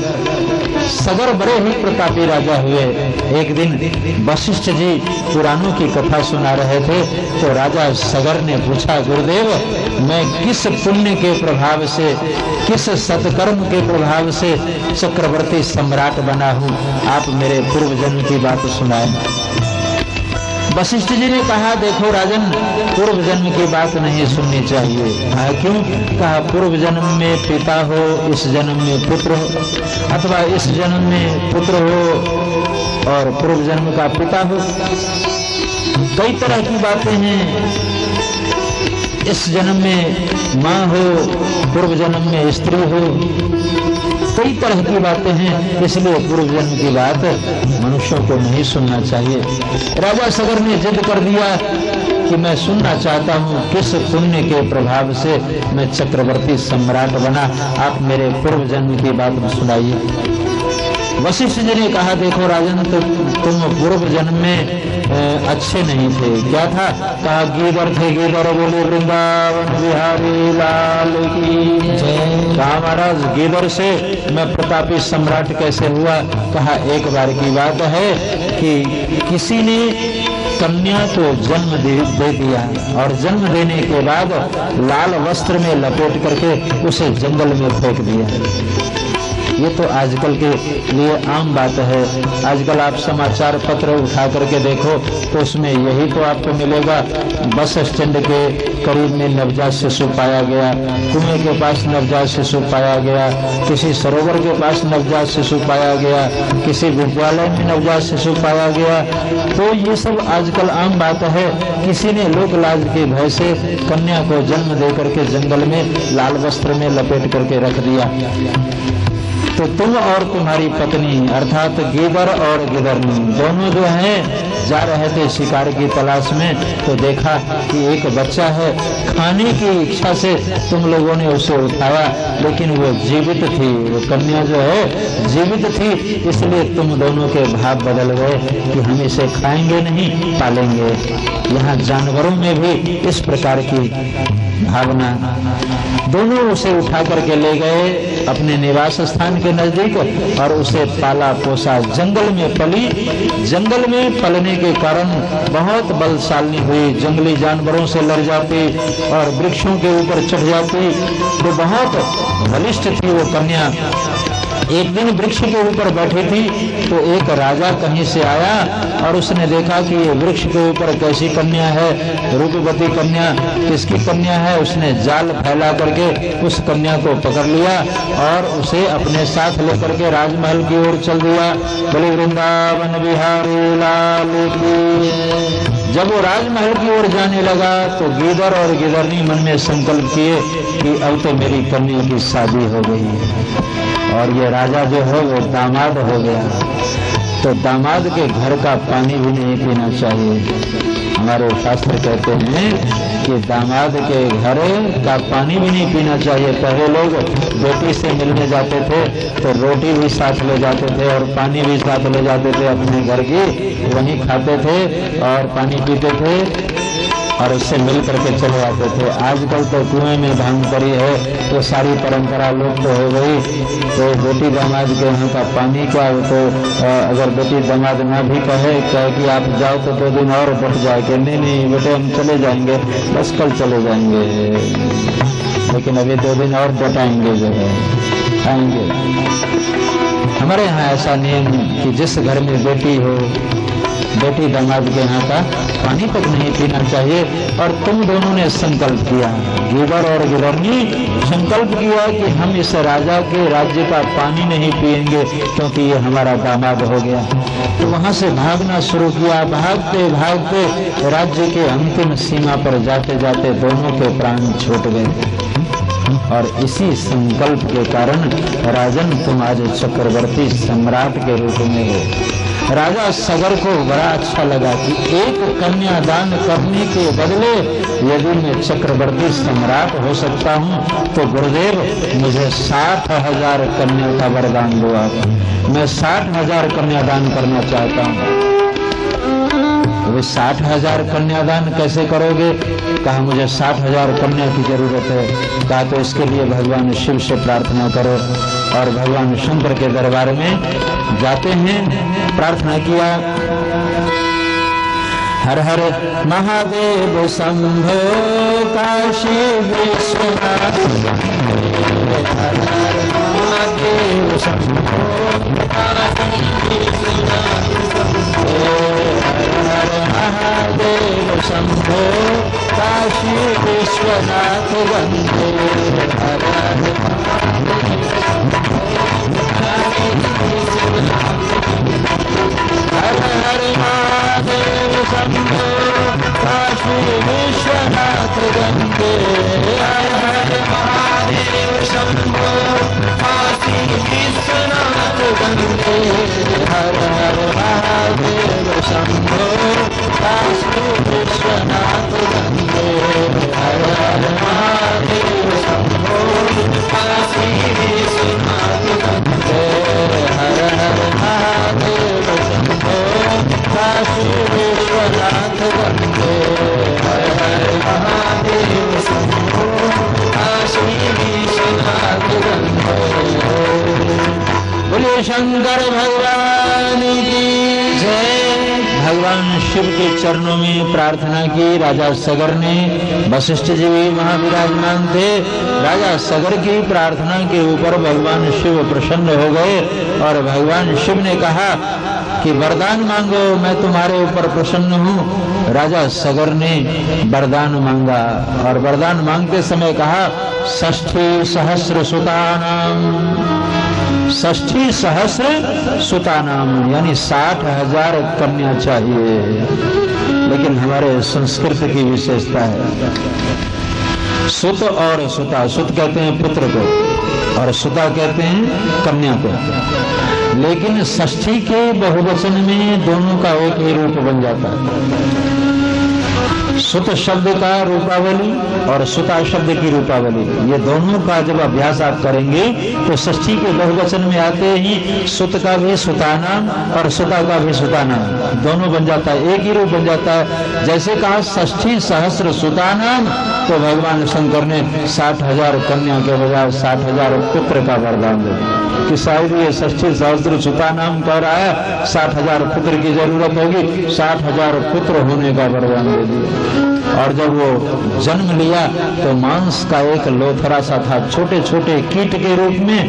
सगर बड़े ही प्रतापी राजा हुए। एक दिन वशिष्ठ जी पुराणों की कथा सुना रहे थे तो राजा सगर ने पूछा, गुरुदेव मैं किस पुण्य के प्रभाव से, किस सत्कर्म के प्रभाव से चक्रवर्ती सम्राट बना हूँ, आप मेरे पूर्व जन्म की बात सुनाएं। वशिष्ठ जी ने कहा, देखो राजन, पूर्व जन्म की बात नहीं सुननी चाहिए। क्यों? कहा, पूर्व जन्म में पिता हो, इस जन्म में पुत्र हो, अथवा इस जन्म में पुत्र हो और पूर्व जन्म का पिता हो। कई तरह की बातें हैं। इस जन्म में माँ हो, पूर्व जन्म में स्त्री हो, कई तरह की बातें हैं। इसलिए पूर्व जन्म की बात मनुष्यों को नहीं सुनना चाहिए। राजा सगर ने जिद कर दिया कि मैं सुनना चाहता हूँ किस पुण्य के प्रभाव से मैं चक्रवर्ती सम्राट बना, आप मेरे पूर्व जन्म की बात सुनाइए। वशिष्ठ जी ने कहा, देखो राजन, तो तुम पूर्व जन्म में अच्छे नहीं थे। क्या था? कहा, गीदड़ थे, गीदड़ बोले वृंदावन बिहारी लाल की जय। कहा, महाराज गीदड़ से मैं प्रतापी सम्राट कैसे हुआ? कहा, एक बार की बात है कि किसी ने कन्या को जन्म दे दिया और जन्म देने के बाद लाल वस्त्र में लपेट करके उसे जंगल में फेंक दिया। ये तो आजकल के लिए आम बात है। आजकल आप समाचार पत्र उठा करके देखो तो उसमें यही तो आपको मिलेगा। बस स्टैंड के करीब में नवजात शिशु पाया गया, कुएं के पास नवजात शिशु पाया गया, किसी सरोवर के पास नवजात शिशु पाया गया, किसी विद्यालय में नवजात शिशु पाया गया। तो ये सब आजकल आम बात है। किसी ने लोक लाज के भय से कन्या को जन्म दे करके जंगल में लाल वस्त्र में लपेट करके रख दिया। तो तुम और तुम्हारी पत्नी अर्थात गीदड़ और गिदड़नी दोनों जो हैं जा रहे थे शिकार की तलाश में, तो देखा कि एक बच्चा है। खाने की इच्छा से तुम लोगों ने उसे उठाया, लेकिन वो जीवित थी, वो कन्या जो है जीवित थी। इसलिए तुम दोनों के भाव बदल गए कि हम इसे खाएंगे नहीं, पालेंगे। यहाँ जानवरों में भी इस प्रकार की भावना दोनों उसे उठा करके ले गए अपने निवास स्थान के नजदीक और उसे पाला पोसा। जंगल में पली, जंगल में पलने के कारण बहुत बलशाली हुई, जंगली जानवरों से लड़ जाती और वृक्षों के ऊपर चढ़ जाती। तो बहुत बलिष्ठ थी वो कन्या। एक दिन वृक्ष के ऊपर बैठी थी तो एक राजा कहीं से आया और उसने देखा कि ये वृक्ष के ऊपर कैसी कन्या है, रूपवती कन्या, किसकी कन्या है। उसने जाल फैला करके उस कन्या को पकड़ लिया और उसे अपने साथ लेकर के राजमहल की ओर चल दिया। बोले वृंदावन बिहारी लाल की। जब वो राजमहल की ओर जाने लगा तो गीदड़ और गिदरनी मन में संकल्प किए कि अब तो मेरी कन्या की शादी हो गई और ये राजा जो है वो दामाद हो गया, तो दामाद के घर का पानी भी नहीं पीना चाहिए। हमारे शास्त्र कहते हैं कि दामाद के घर का पानी भी नहीं पीना चाहिए। पहले लोग बेटी से मिलने जाते थे तो रोटी भी साथ ले जाते थे और पानी भी साथ ले जाते थे अपने घर की, वहीं खाते थे और पानी पीते थे और उससे मिल करके चले आते थे। आजकल तो कुएं में भांग पड़ी है तो सारी परंपरा लुप्त हो गई। तो बेटी दामाद के यहाँ का पानी क्या, तो अगर बेटी दामाद ना भी कहे कि आप जाओ तो 2 दिन और बढ़ जाएंगे, नहीं बेटे हम चले जाएंगे, बस कल चले जाएंगे, लेकिन अभी 2 दिन और बताएंगे जो है आएंगे। हमारे यहाँ ऐसा नियम कि जिस घर में बेटी हो, बेटी दामाद के यहाँ का पानी तक नहीं पीना चाहिए। और तुम दोनों ने संकल्प किया, गीदड़ और गिदरनी संकल्प किया कि हम इस राजा के राज्य का पानी नहीं पिएंगे क्योंकि ये हमारा दामाद हो गया। तो वहां से भागना शुरू किया। भागते भागते राज्य के अंतिम सीमा पर जाते जाते दोनों के प्राण छूट गए। और इसी संकल्प के कारण राजन तुम आज चक्रवर्ती सम्राट के रूप में हो। राजा सगर को बड़ा अच्छा लगा कि एक कन्या दान करने के बदले यदि मैं चक्रवर्ती सम्राट हो सकता हूँ तो गुरुदेव मुझे 60,000 कन्या का वरदान दो आप। मैं 60,000 कन्यादान करना चाहता हूँ। वे 60,000 कन्यादान कैसे करोगे? कहा मुझे 60,000 कन्या की जरूरत है। कहा तो इसके लिए भगवान शिव से प्रार्थना करो। और भगवान शंकर के दरबार में जाते हैं, प्रार्थना किया, हर हर महादेव शंभो काशी विश्वनाथ, हर हर महादेव शंभो काशी विश्वनाथ, हर हर महादेव शंभो काशी विश्वनाथ वंदे, हर हर हर हर महादेव शंभो काशी विश्वनाथ वंदे, हर हर महादेव शंभो काशी विश्वनाथ वंदे, हर हर महादेव शंभो काशी विश्वनाथ वंदे, हर हर महादेव शंभो काशी विश्वनाथ वंदे, हर हर महादेव शंभो काशी विश्वनाथ वंदे, हर हर महादेव शंभो काशी विश्वनाथ वंदे। बोलिए शंकर भगवान की जय। भगवान शिव के चरणों में प्रार्थना की राजा सगर ने। वशिष्ठ जी भी वहां विराजमान थे। राजा सगर की प्रार्थना के ऊपर भगवान शिव प्रसन्न हो गए और भगवान शिव ने कहा कि वरदान मांगो, मैं तुम्हारे ऊपर प्रसन्न हूँ। राजा सगर ने वरदान मांगा और वरदान मांगते समय कहा 60 सहस्र सुतानाम, 60 सहस्र सुतानाम यानी 60,000 कन्या चाहिए। लेकिन हमारे संस्कृत की विशेषता है, सुत और सुता, सुत कहते हैं पुत्र को और सुता कहते हैं कन्या को। लेकिन षष्ठी के बहुवचन में दोनों का एक ही रूप बन जाता है। सुत शब्द का रूपावली और सुता शब्द की रूपावली, ये दोनों का जब अभ्यास आप करेंगे तो षष्ठी के बहुवचन में आते ही सुत का भी सुतानाम और सुता का भी सुतानाम दोनों बन जाता है, एक ही रूप बन जाता है। जैसे कहा षष्ठी सहस्त्र सुतानाम, तो भगवान शंकर ने 60,000 कन्या के बजाय 60,000 पुत्र का वरदान दिया कि शायद ये षष्ठी सहस्त्र सुतानाम कह रहा है, 60,000 पुत्र की जरूरत होगी, 60,000 पुत्र होने का वरदान दे दिया। और जब वो जन्म लिया तो मांस का एक लोथरा सा था, छोटे छोटे कीट के रूप में।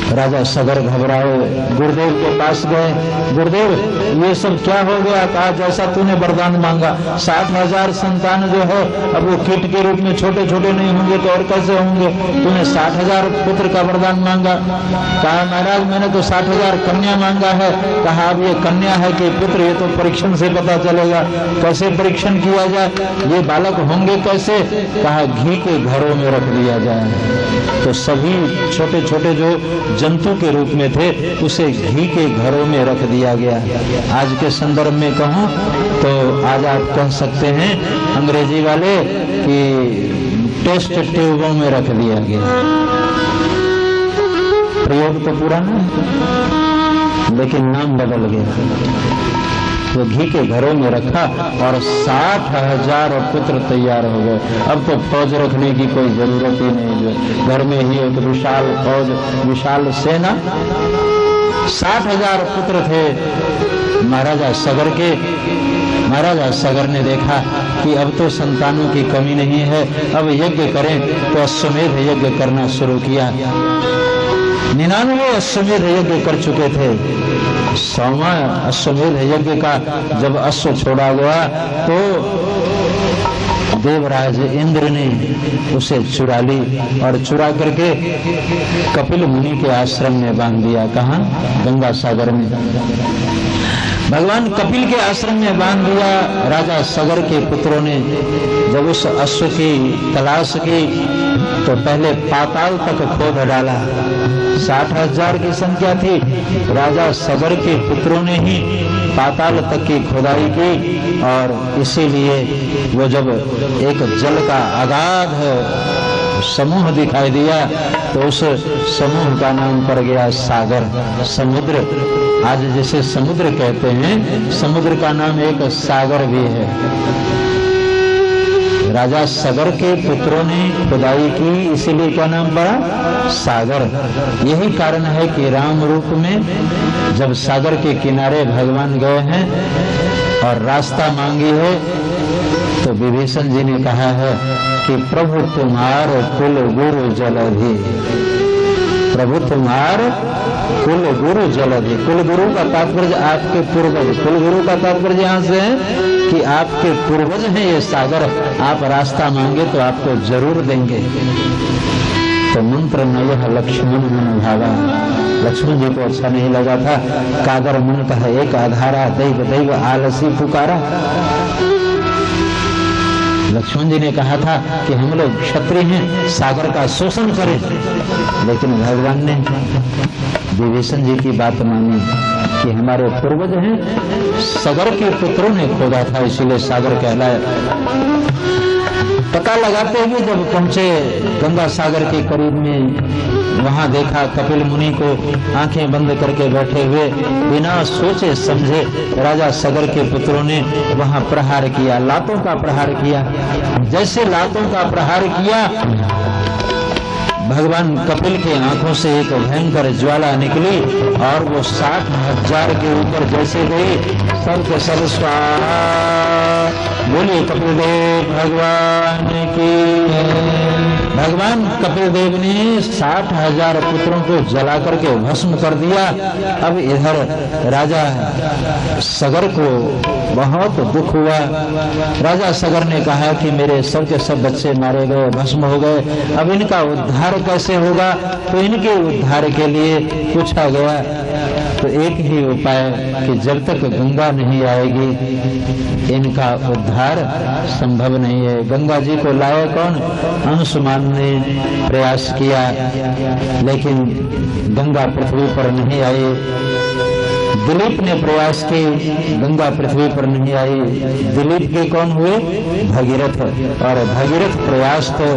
राजा सगर घबराए, गुरुदेव के पास गए, गुरुदेव ये सब क्या हो गया? कहा जैसा तूने वरदान मांगा, 60,000 संतान जो है अब वो कीट के रूप में छोटे छोटे नहीं होंगे तो और कैसे होंगे? तूने 60,000 पुत्र का वरदान मांगा। कहा महाराज मैंने तो 60,000 कन्या मांगा है। कहा अब ये कन्या है कि पुत्र, ये तो परीक्षण से पता चलेगा। कैसे परीक्षण किया जाए? ये बालक होंगे कैसे? कहा घी के घरों में रख दिया जाए। तो सभी छोटे छोटे जो जंतु के रूप में थे उसे घी के घरों में रख दिया गया। आज के संदर्भ में कहूं तो आज आप कह सकते हैं अंग्रेजी वाले कि टेस्ट ट्यूबों में रख दिया गया। प्रयोग तो पुराना है लेकिन नाम बदल गया। तो घी के घरों में रखा और 60,000 पुत्र तैयार हो गए। अब तो फौज रखने की कोई जरूरत ही नहीं, जो घर में ही एक विशाल फौज, विशाल सेना। 60,000 पुत्र थे महाराजा सगर के। महाराजा सगर ने देखा कि अब तो संतानों की कमी नहीं है, अब यज्ञ करें, तो अश्वमेध यज्ञ करना शुरू किया। 99 अश्वमेध यज्ञ कर चुके थे। 100वां अश्वमेध यज्ञ का जब अश्व छोड़ा गया तो देवराज इंद्र ने उसे चुरा ली और चुरा करके कपिल मुनि के आश्रम में बांध दिया। कहाँ? गंगा सागर में। भगवान कपिल के आश्रम में बांध दिया। राजा सगर के पुत्रों ने जब उस अश्व की तलाश की तो पहले पाताल तक खोद डाला। 60,000 की संख्या थी। राजा सगर के पुत्रों ने ही पाताल तक की खुदाई की और इसीलिए वो जब एक जल का अगाध समूह दिखाई दिया तो उस समूह का नाम पड़ गया सागर, समुद्र। आज जिसे समुद्र कहते हैं, समुद्र का नाम एक सागर भी है। राजा सगर के पुत्रों ने खुदाई की, इसीलिए क्या नाम पड़ा? सागर। यही कारण है कि राम रूप में जब सागर के किनारे भगवान गए हैं और रास्ता मांगी है तो विभीषण जी ने कहा है कि प्रभु तुम्हार कुल गुरु जलधि। प्रभु तुम्हार कुल गुरु जलधि। कुल गुरु का तात्पर्य आपके पूर्वज। कुल गुरु का तात्पर्य यहाँ से है कि आपके पूर्वज हैं ये सागर। आप रास्ता मांगे तो आपको जरूर देंगे। तो मंत्र नयः लक्ष्मण मन भावा। लक्ष्मण जी को अच्छा नहीं लगा था। कादर मन कहा एक आधारा, दैव दैव आलसी पुकारा। लक्ष्मण जी ने कहा था कि हम लोग क्षत्रिय हैं, सागर का शोषण करें, लेकिन भगवान ने विभीषण जी की बात मानी कि हमारे पूर्वज हैं, सागर के पुत्रों ने खोदा था, इसीलिए सागर कहलाया। पता लगाते हुए जब पहुंचे गंगा सागर के करीब में, वहां देखा कपिल मुनि को आंखें बंद करके बैठे हुए। बिना सोचे समझे राजा सगर के पुत्रों ने वहां प्रहार किया, लातों का प्रहार किया। जैसे लातों का प्रहार किया, भगवान कपिल के आंखों से एक भयंकर ज्वाला निकली और वो 60,000 के ऊपर जैसे गई, सबके सब स्वाहा। बोलिए कपिल देव भगवान की। भगवान कपिल देव ने 60,000 पुत्रों को जला करके भस्म कर दिया। अब इधर राजा सगर को बहुत दुख हुआ। राजा सगर ने कहा कि मेरे सबके सब बच्चे मारे गए, भस्म हो गए, अब इनका उद्धार कैसे होगा? तो इनके उद्धार के लिए पूछा गया तो एक ही उपाय कि जब तक गंगा नहीं आएगी इनका उद्धार संभव नहीं है। गंगा जी को लाए कौन? अंशुमान ने प्रयास किया, लेकिन गंगा पृथ्वी पर नहीं आई। दिलीप ने प्रयास की, गंगा पृथ्वी पर नहीं आई। दिलीप के कौन हुए? भगीरथ। और भगीरथ प्रयास तो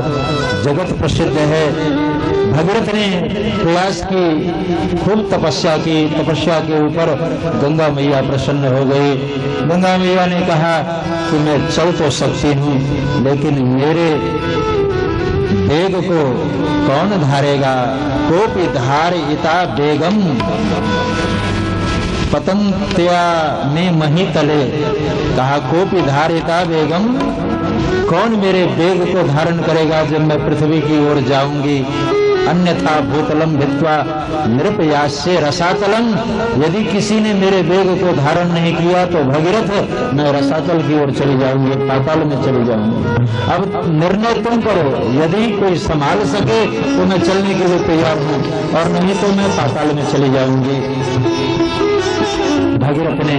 जगत प्रसिद्ध है। भगीरथ ने प्रयास की, खूब तपस्या की। तपस्या के ऊपर गंगा मैया प्रसन्न हो गई। गंगा मैया ने कहा कि मैं चल तो सकती हूँ, लेकिन मेरे बेग को कौन धारेगा? कोपि धारयिता बेगम पतंत्या में मही तले। कहा कोपि धारयिता बेगम, कौन मेरे बेग को धारण करेगा जब मैं पृथ्वी की ओर जाऊंगी? अन्यथा भूतलम भित्वा नृपयास्य रसातलम। यदि किसी ने मेरे बेग को धारण नहीं किया तो भगीरथ मैं रसातल की ओर चली जाऊंगी, पाताल में चली जाऊंगी। अब निर्णय तुम करो, यदि कोई संभाल सके तो मैं चलने के लिए तैयार हूं, और नहीं तो मैं पाताल में चली जाऊंगी। भगीरथ ने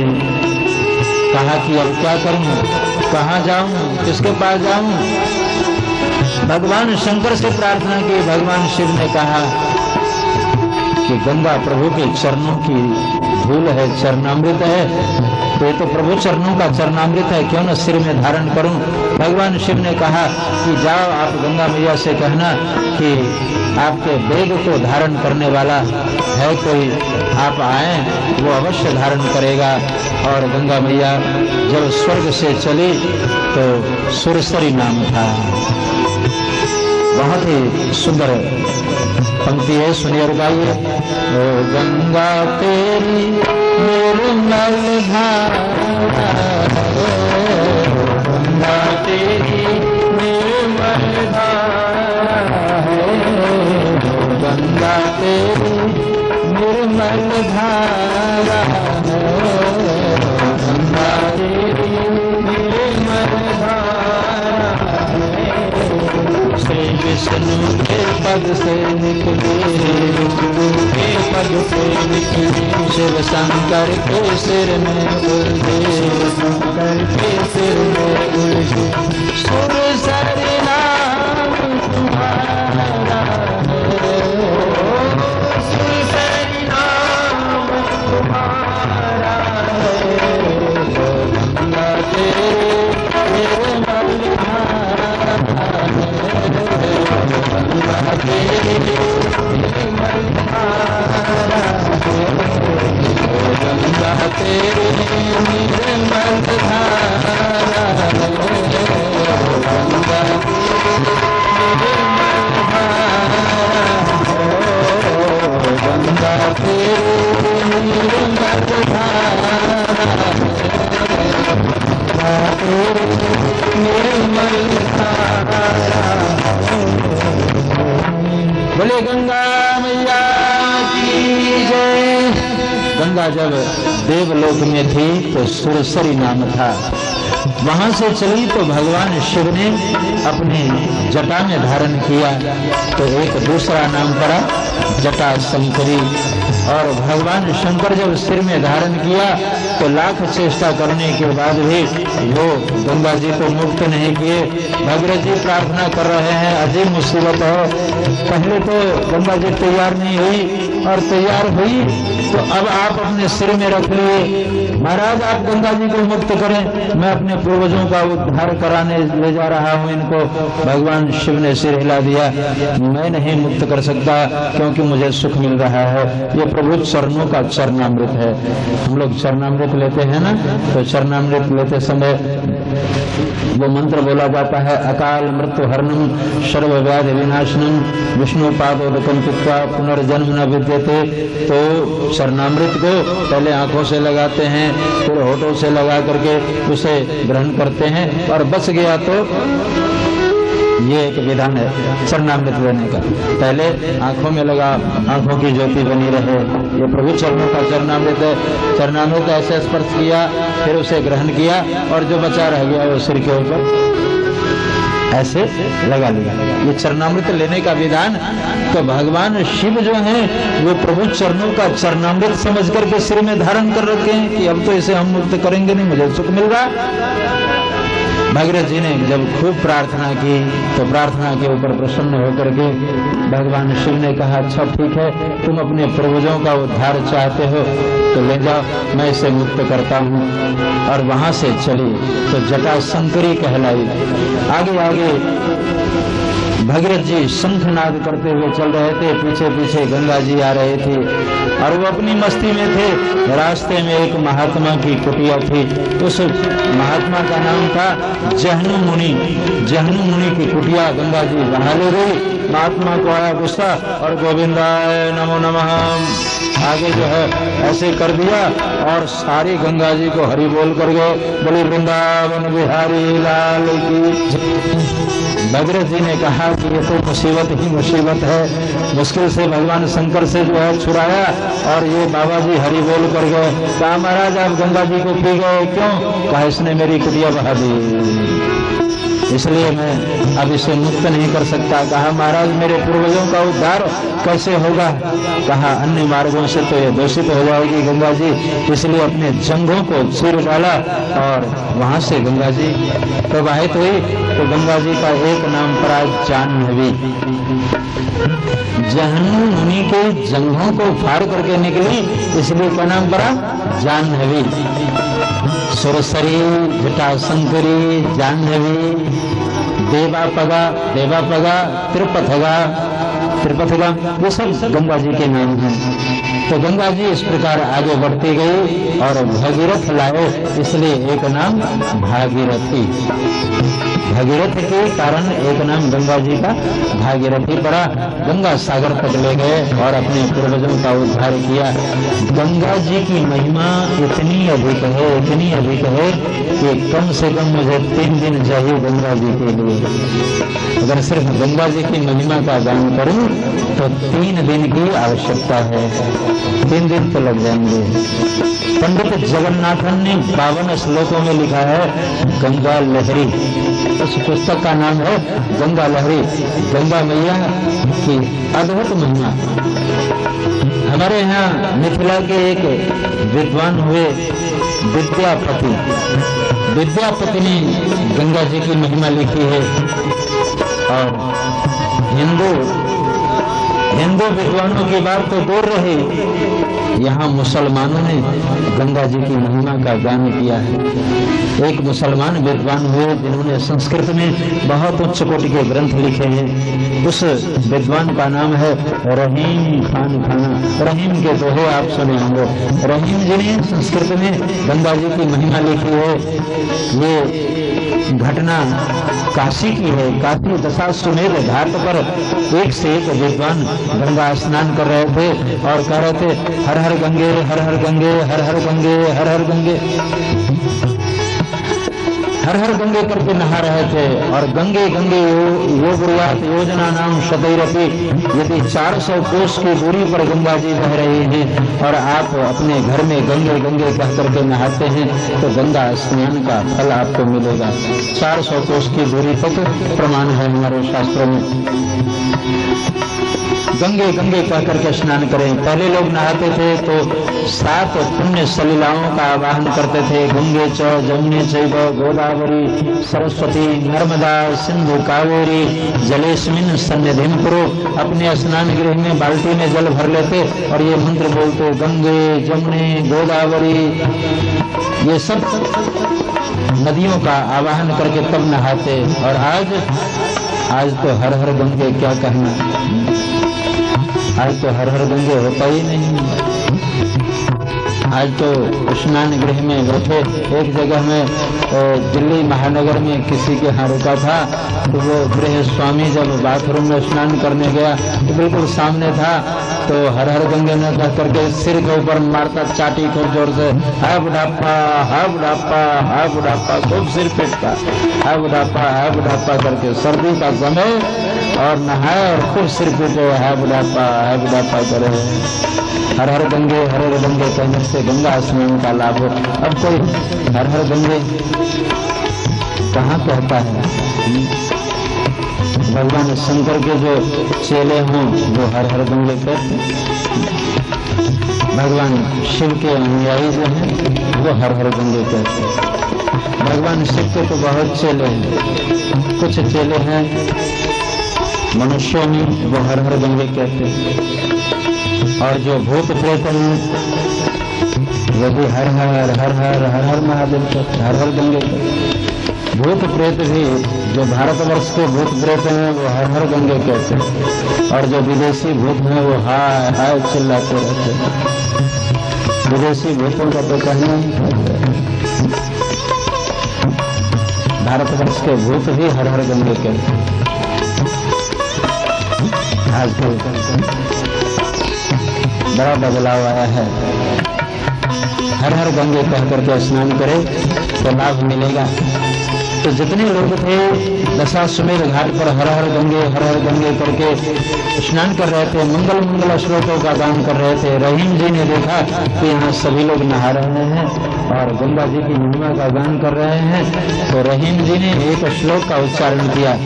कहा कि अब क्या करूं, कहां जाऊं, किसके पास जाऊं? भगवान शंकर से प्रार्थना की। भगवान शिव ने कहा कि गंगा प्रभु के चरणों की धूल है, चरणामृत है, तो ये तो प्रभु चरणों का चरणामृत है, क्यों न सिर में धारण करूं? भगवान शिव ने कहा कि जाओ, आप गंगा मैया से कहना कि आपके बेग को धारण करने वाला है कोई, आप आए, वो अवश्य धारण करेगा। और गंगा मैया जब स्वर्ग से चली तो सुरसरी नाम था। बहुत ही सुंदर पंक्ति है, सुनिए और गाइए। ओ गंगा तेरी निर्मल धारा, गंगा तेरी निर्मल धारा है, गंगा तेरी निर्मल धारा है, गंगा तेरी निर्मल धारा है। श्री विष्णु के पद से निकले, के पद से निकले, शिव शंकर के सिर में उलझे, शंकर के सिर में उलझे। सुरसरी नाम तुम्हारा है, सुरसरी नाम तुम्हारा है, गंगा तेरे निर्मल धारा है, गंगा तेरे निर्मल धारा है, गंगा तेरे निर्मल धारा है, गंगा गंगा तेरे निर्मल धारा है, निर्मल धारा। बोले गंगा मैया की जय। गंगा जब देवलोक में थी तो सुरसरी नाम था। वहां से चली तो भगवान शिव ने अपने जटा में धारण किया तो एक दूसरा नाम पड़ा जटा शंकरी। और भगवान शंकर जब सिर में धारण किया तो लाख चेष्टा करने के बाद भी वो गंगा जी को मुक्त नहीं किए। भगीरथ जी प्रार्थना कर रहे हैं, अजीब मुसीबत है। पहले तो गंगा जी तैयार नहीं हुई, और तैयार हुई तो अब आप अपने सिर में रख लिए, महाराज आप गंगा जी को मुक्त करें, मैं अपने पूर्वजों का उद्धार कराने ले जा रहा हूं इनको। भगवान शिव ने सिर हिला दिया, मैं नहीं मुक्त कर सकता क्योंकि मुझे सुख मिल रहा है। ये प्रभु चरणों का चरणामृत है। हम लोग चरणामृत लेते हैं ना, तो चरणामृत लेते समय वो मंत्र बोला जाता है, अकाल मृत्यु हरणम सर्व व्याधि विनाशनम विष्णु पादोदकम कृत्वा पुनर्जन्म न विद्यते। तो चरणामृत को पहले आंखों से लगाते हैं, फिर होठों से लगा करके उसे ग्रहण करते हैं, और बच गया तो ये एक विधान है चरणामृत लेने का। पहले आंखों में लगा, आंखों की ज्योति बनी रहे, ये प्रभु चरणों का चरणामृत है। चरणामृत ऐसे स्पर्श किया, फिर उसे ग्रहण किया, और जो बचा रह गया वो सिर के ऊपर ऐसे लगा लिया। ये चरणामृत लेने का विधान। तो भगवान शिव जो हैं वो प्रभु चरणों का चरणामृत समझ करके सिर में धारण कर रखे हैं कि अब तो इसे हम मुक्त करेंगे नहीं, मुझे सुख मिल रहा। भगीरथ जी ने जब खूब प्रार्थना की तो प्रार्थना के ऊपर प्रसन्न होकर के भगवान शिव ने कहा, अच्छा ठीक है, तुम अपने पूर्वजों का उद्धार चाहते हो तो ले जाओ, मैं इसे मुक्त करता हूँ। और वहां से चली तो जटाशंकरी कहलाई। आगे आगे भगीरथ जी शंखनाद करते हुए चल रहे थे, पीछे पीछे गंगा जी आ रहे थे और वो अपनी मस्ती में थे। रास्ते में एक महात्मा की कुटिया थी, उस महात्मा का नाम था जहनु मुनि। जहनु मुनि की कुटिया गंगा जी बहा ले गई। महात्मा को आया गुस्सा और गोविंदाय नमो नमः आगे जो है ऐसे कर दिया और सारी गंगा जी को हरि बोल कर गए, बोले वृंदावन बिहारी लाल की। भगीरथ जी ने कहा कि ये तो मुसीबत ही मुसीबत है, मुश्किल से भगवान शंकर से जो है छुड़ाया और ये बाबा जी हरि बोल कर गए। कहा महाराज आप गंगा जी को पी गए क्यों? कहा इसने मेरी कुटिया बहा दी, इसलिए मैं अब इसे मुक्त नहीं कर सकता। कहा महाराज मेरे पूर्वजों का उद्धार कैसे होगा? कहा अन्य मार्गों से तो ये दूषित हो जाएगी गंगा जी, इसलिए अपने जंघों को चीर डाला और वहां से गंगा जी प्रवाहित हुई। तो गंगा जी का एक नाम पड़ा जाह्नवी। जहनु मुनि के जंघों को फाड़ करके निकली, इसलिए क्या नाम पड़ा? जाह्नवी। सुरसरी, जटाशंकरी, जाह्नवी, देवापगा, त्रिपथगा, ये सब गंगा जी के नाम हैं। तो गंगा जी इस प्रकार आगे बढ़ती गई और भगीरथ लाए, इसलिए एक नाम भागीरथी। भगीरथ के कारण एक नाम गंगा जी का भागीरथी पड़ा। गंगा सागर तक ले गए और अपने पूर्वजों का उद्धार किया। गंगा जी की महिमा इतनी अधिक है कि कम से कम मुझे 3 दिन चाहिए गंगा जी के लिए। अगर सिर्फ गंगा जी की महिमा का गान करूं तो 3 दिन की आवश्यकता है, 3 दिन तो लग जाएंगे। पंडित जगन्नाथन ने 52 श्लोकों में लिखा है गंगा लहरी। उस पुस्तक का नाम है गंगा लहरी। गंगा मैया की अद्भुत महिमा। हमारे यहाँ मिथिला के एक विद्वान हुए विद्यापति ने गंगा जी की महिमा लिखी है। और हिंदू विद्वानों की बात तो दूर रही, यहाँ मुसलमानों ने गंगा जी की महिमा का गान किया है। एक मुसलमान विद्वान हुए जिन्होंने संस्कृत में बहुत उच्च कोटि के ग्रंथ लिखे हैं। उस विद्वान का नाम है रहीम खान खाना। रहीम के दोहे आप सुने होंगे। रहीम जी ने संस्कृत में गंगा जी की महिमा लिखी है। ये घटना काशी की है। काशी दशाश्वमेध घाट पर एक से एक विद्वान गंगा स्नान कर रहे थे और कह रहे थे हर हर गंगे, हर हर गंगे, हर हर गंगे, हर हर गंगे, हर हर गंगे करके नहा रहे थे। और गंगे गंगे योगुर्यात योजना नाम शतैरपि, यदि 400 कोस की दूरी पर गंगा जी बह रही हैं और आप अपने घर में गंगे गंगे कह करके नहाते हैं तो गंगा स्नान का फल आपको मिलेगा। 400 कोस की दूरी तक प्रमाण है हमारे शास्त्रों में। गंगे गंगे कह करके स्नान करें। पहले लोग नहाते थे तो 7 पुण्य सलिलाओं का आवाहन करते थे। गंगे च जमुने चैव गोदावरी सरस्वती नर्मदा सिंधु कावेरी जलेस्मिन् सन्निधिं कुरु। अपने स्नान गृह में बाल्टी में जल भर लेते और ये मंत्र बोलते गंगे जमुने गोदावरी, ये सब नदियों का आवाहन करके तब नहाते। और आज तो हर हर गंगे क्या कहना, आज तो हर हर गंगे होता ही नहीं। आज तो स्नान गृह में बैठे, एक जगह में दिल्ली महानगर में किसी के यहाँ रुका था तो वो गृह स्वामी जब बाथरूम में स्नान करने गया तो बिल्कुल सामने था, तो हर हर गंगे ने कह करके सिर के ऊपर मारता चाटी खूब जोर से, हाय बुढ़ापा, हाय बुढ़ापा, हाय बुढ़ापा, खूब सिर पीटता, हाय बुढ़ापा करके। सर्दी का समय और नहाए और खूब सिर पीटे, हाय बुढ़ापा करे। हर हर गंगे कहने से गंगा स्नान का लाभ हो। अब कोई हर हर गंगे कहाँ कहता है? भगवान शंकर के जो चेले हों वो हर हर गंगे कहते हैं। भगवान शिव के अनुयायी जो हैं वो हर हर गंगे कहते हैं। भगवान शिव के तो बहुत चेले हैं। कुछ चेले हैं मनुष्यों में, वो हर हर गंगे कहते हैं, और जो भूत प्रेत हैं वो भी हर हर हर हर हर हर महादेव कहते हैं, हर हर गंगे कहते हैं। भूत प्रेत भी जो भारतवर्ष के भूत प्रेत हैं वो हर हर गंगे कहते हैं, और जो विदेशी भूत हैं वो हाय हाय चिल्लाते रहते हैं। विदेशी भूतों का तो कहना ही है, भारतवर्ष के भूत भी हर हर गंगे कहते हैं। आजकल बड़ा बदलाव आया है, हर हर गंगे कह करके स्नान करे तो लाभ मिलेगा। तो जितने लोग थे दशाश्वमेध घाट पर हर हर गंगे करके स्नान कर रहे थे, मंगल मंगल श्लोकों का गान कर रहे थे। रहीम जी ने देखा कि यहाँ सभी लोग नहा रहे हैं और गंगा जी की महिमा का गान कर रहे हैं, तो रहीम जी ने एक श्लोक का उच्चारण किया,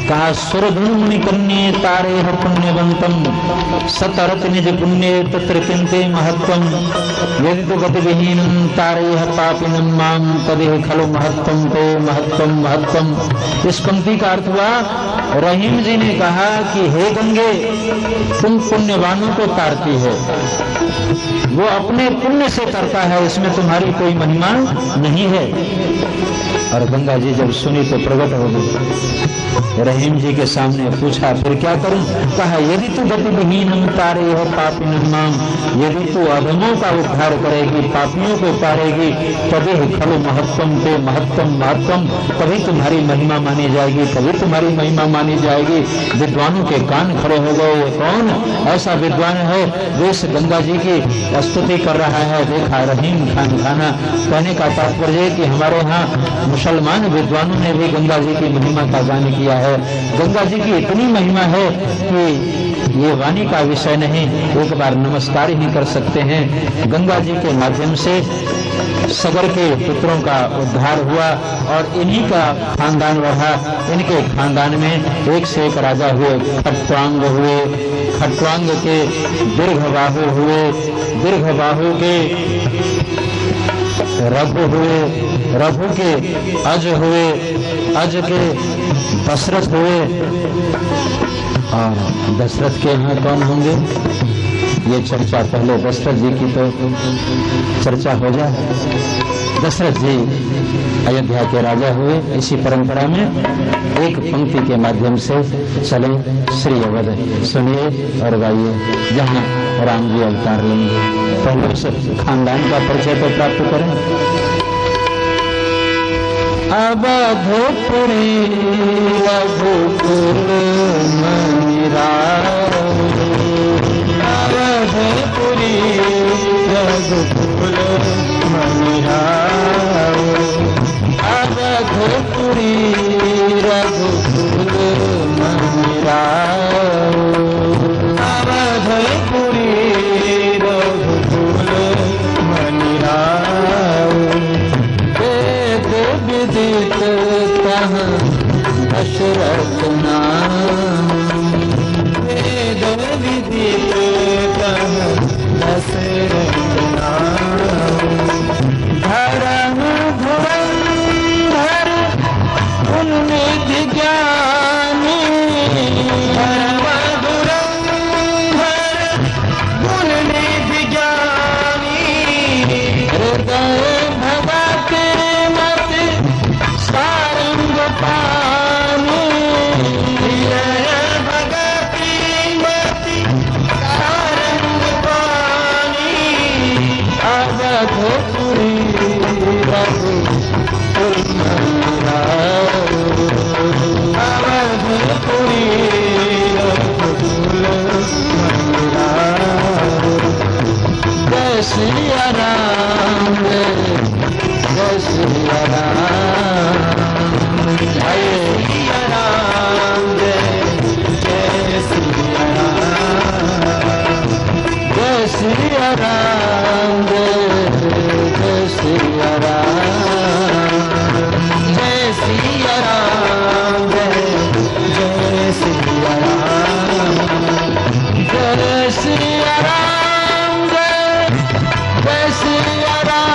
कहा सुरधुन मुनि कन्ये तारे पुण्यवंतम सतरत निज पुण्य तत्र किंते महत्वम यदि तो गति विहीन तारे पापिनम माम तदेह खलु महत्वम ते महत्वम महत्वम। इस पंक्ति का अर्थ हुआ, रहीम जी ने कहा कि हे गंगे तुम पुण्यवानों को तारती है, वो अपने पुण्य से करता है, इसमें तुम्हारी कोई महिमा नहीं है। और गंगा जी जब सुनी तो प्रकट हो गई, रहीम जी के सामने पूछा फिर क्या करूं? कहा यदि तू गतिविहीन तारे हो पापिनम माम, यदि तू अधमों का उद्धार करेगी, पापियों को तारेगी, तभी खलु महत्वम पे महत्वम महत्वम, तभी तुम्हारी महिमा मानी जाएगी, तभी तुम्हारी महिमा मानी जाएगी। विद्वानों के कान खड़े हो गए, कौन ऐसा विद्वान है जो इस गंगा जी की स्तुति कर रहा है? देखा रहीम खान खाना। कहने का तात्पर्य कि हमारे यहाँ मुसलमान विद्वानों ने भी गंगा जी की महिमा का गान किया है। गंगा जी की इतनी महिमा है कि ये वाणी का विषय नहीं, एक बार नमस्कार ही कर सकते हैं। गंगा जी के माध्यम से सगर के पुत्रों का उद्धार हुआ और इन्हीं का खानदान बढ़ा। इनके खानदान में एक से एक राजा हुए, खट्वांग हुए, खट्वांग के दीर्घबाहु हुए, दीर्घबाहु के रघु हुए, रघु के अज हुए, अज के दशरथ हुए, और दशरथ के यहाँ कौन होंगे? ये चर्चा पहले दशरथ जी की तो चर्चा हो जाए। दशरथ जी अयोध्या के राजा हुए। इसी परंपरा में एक पंक्ति के माध्यम से चले श्री अवध सुनिए और गाइए, जहाँ राम जी अवतार लेंगे। पहले उस खानदान का परिचय तो प्राप्त करें। अवधपुरी रघुकुल मनिराव, अवधपुरी रघुकुल मनिराव, अवधपुरी रघुकुल मनिराव, अवधपुरी रघुकुल मनिराव। वेद विदित तहाँ दशरथ नाम, वेद विदित तहाँ दशरथ नाम। धर्म धुरंधर उन्निधि ज्ञानी, धर्म धुरंधर उन्निधि ज्ञानी। हृदय भगत मत सारंग पानी, हृदय भगत मत सारंग पानी। अवधपुरी रघुकुल मनिराव, अवधपुरी रघुकुल मनिराव। जय सिया राम, जय सिया राम, जय सिया राम, जय सिया राम, जय सिया राम, जय सिया राम, जय सिया राम, जय सिया राम, जय सिया राम, जय सिया राम।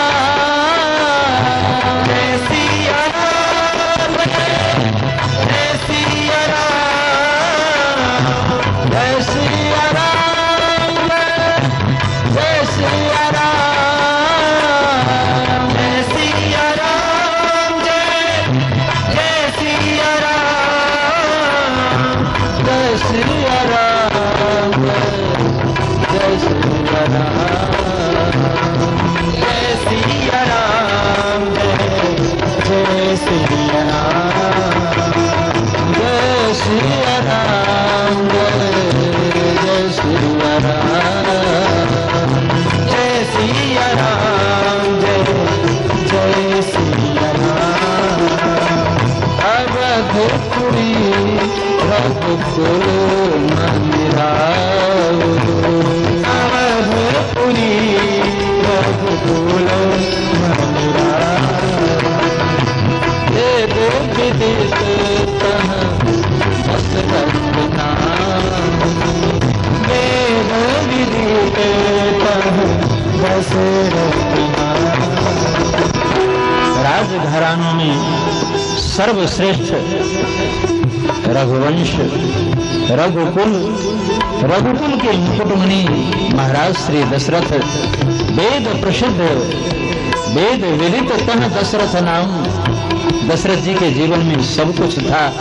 राजघरानों में सर्वश्रेष्ठ रघुवंश रघुकुल के मुकुटमणि महाराज श्री दशरथ, वेद प्रसिद्ध वेद विदित तह दशरथ नाम। दशरथ जी के जीवन में सब कुछ था,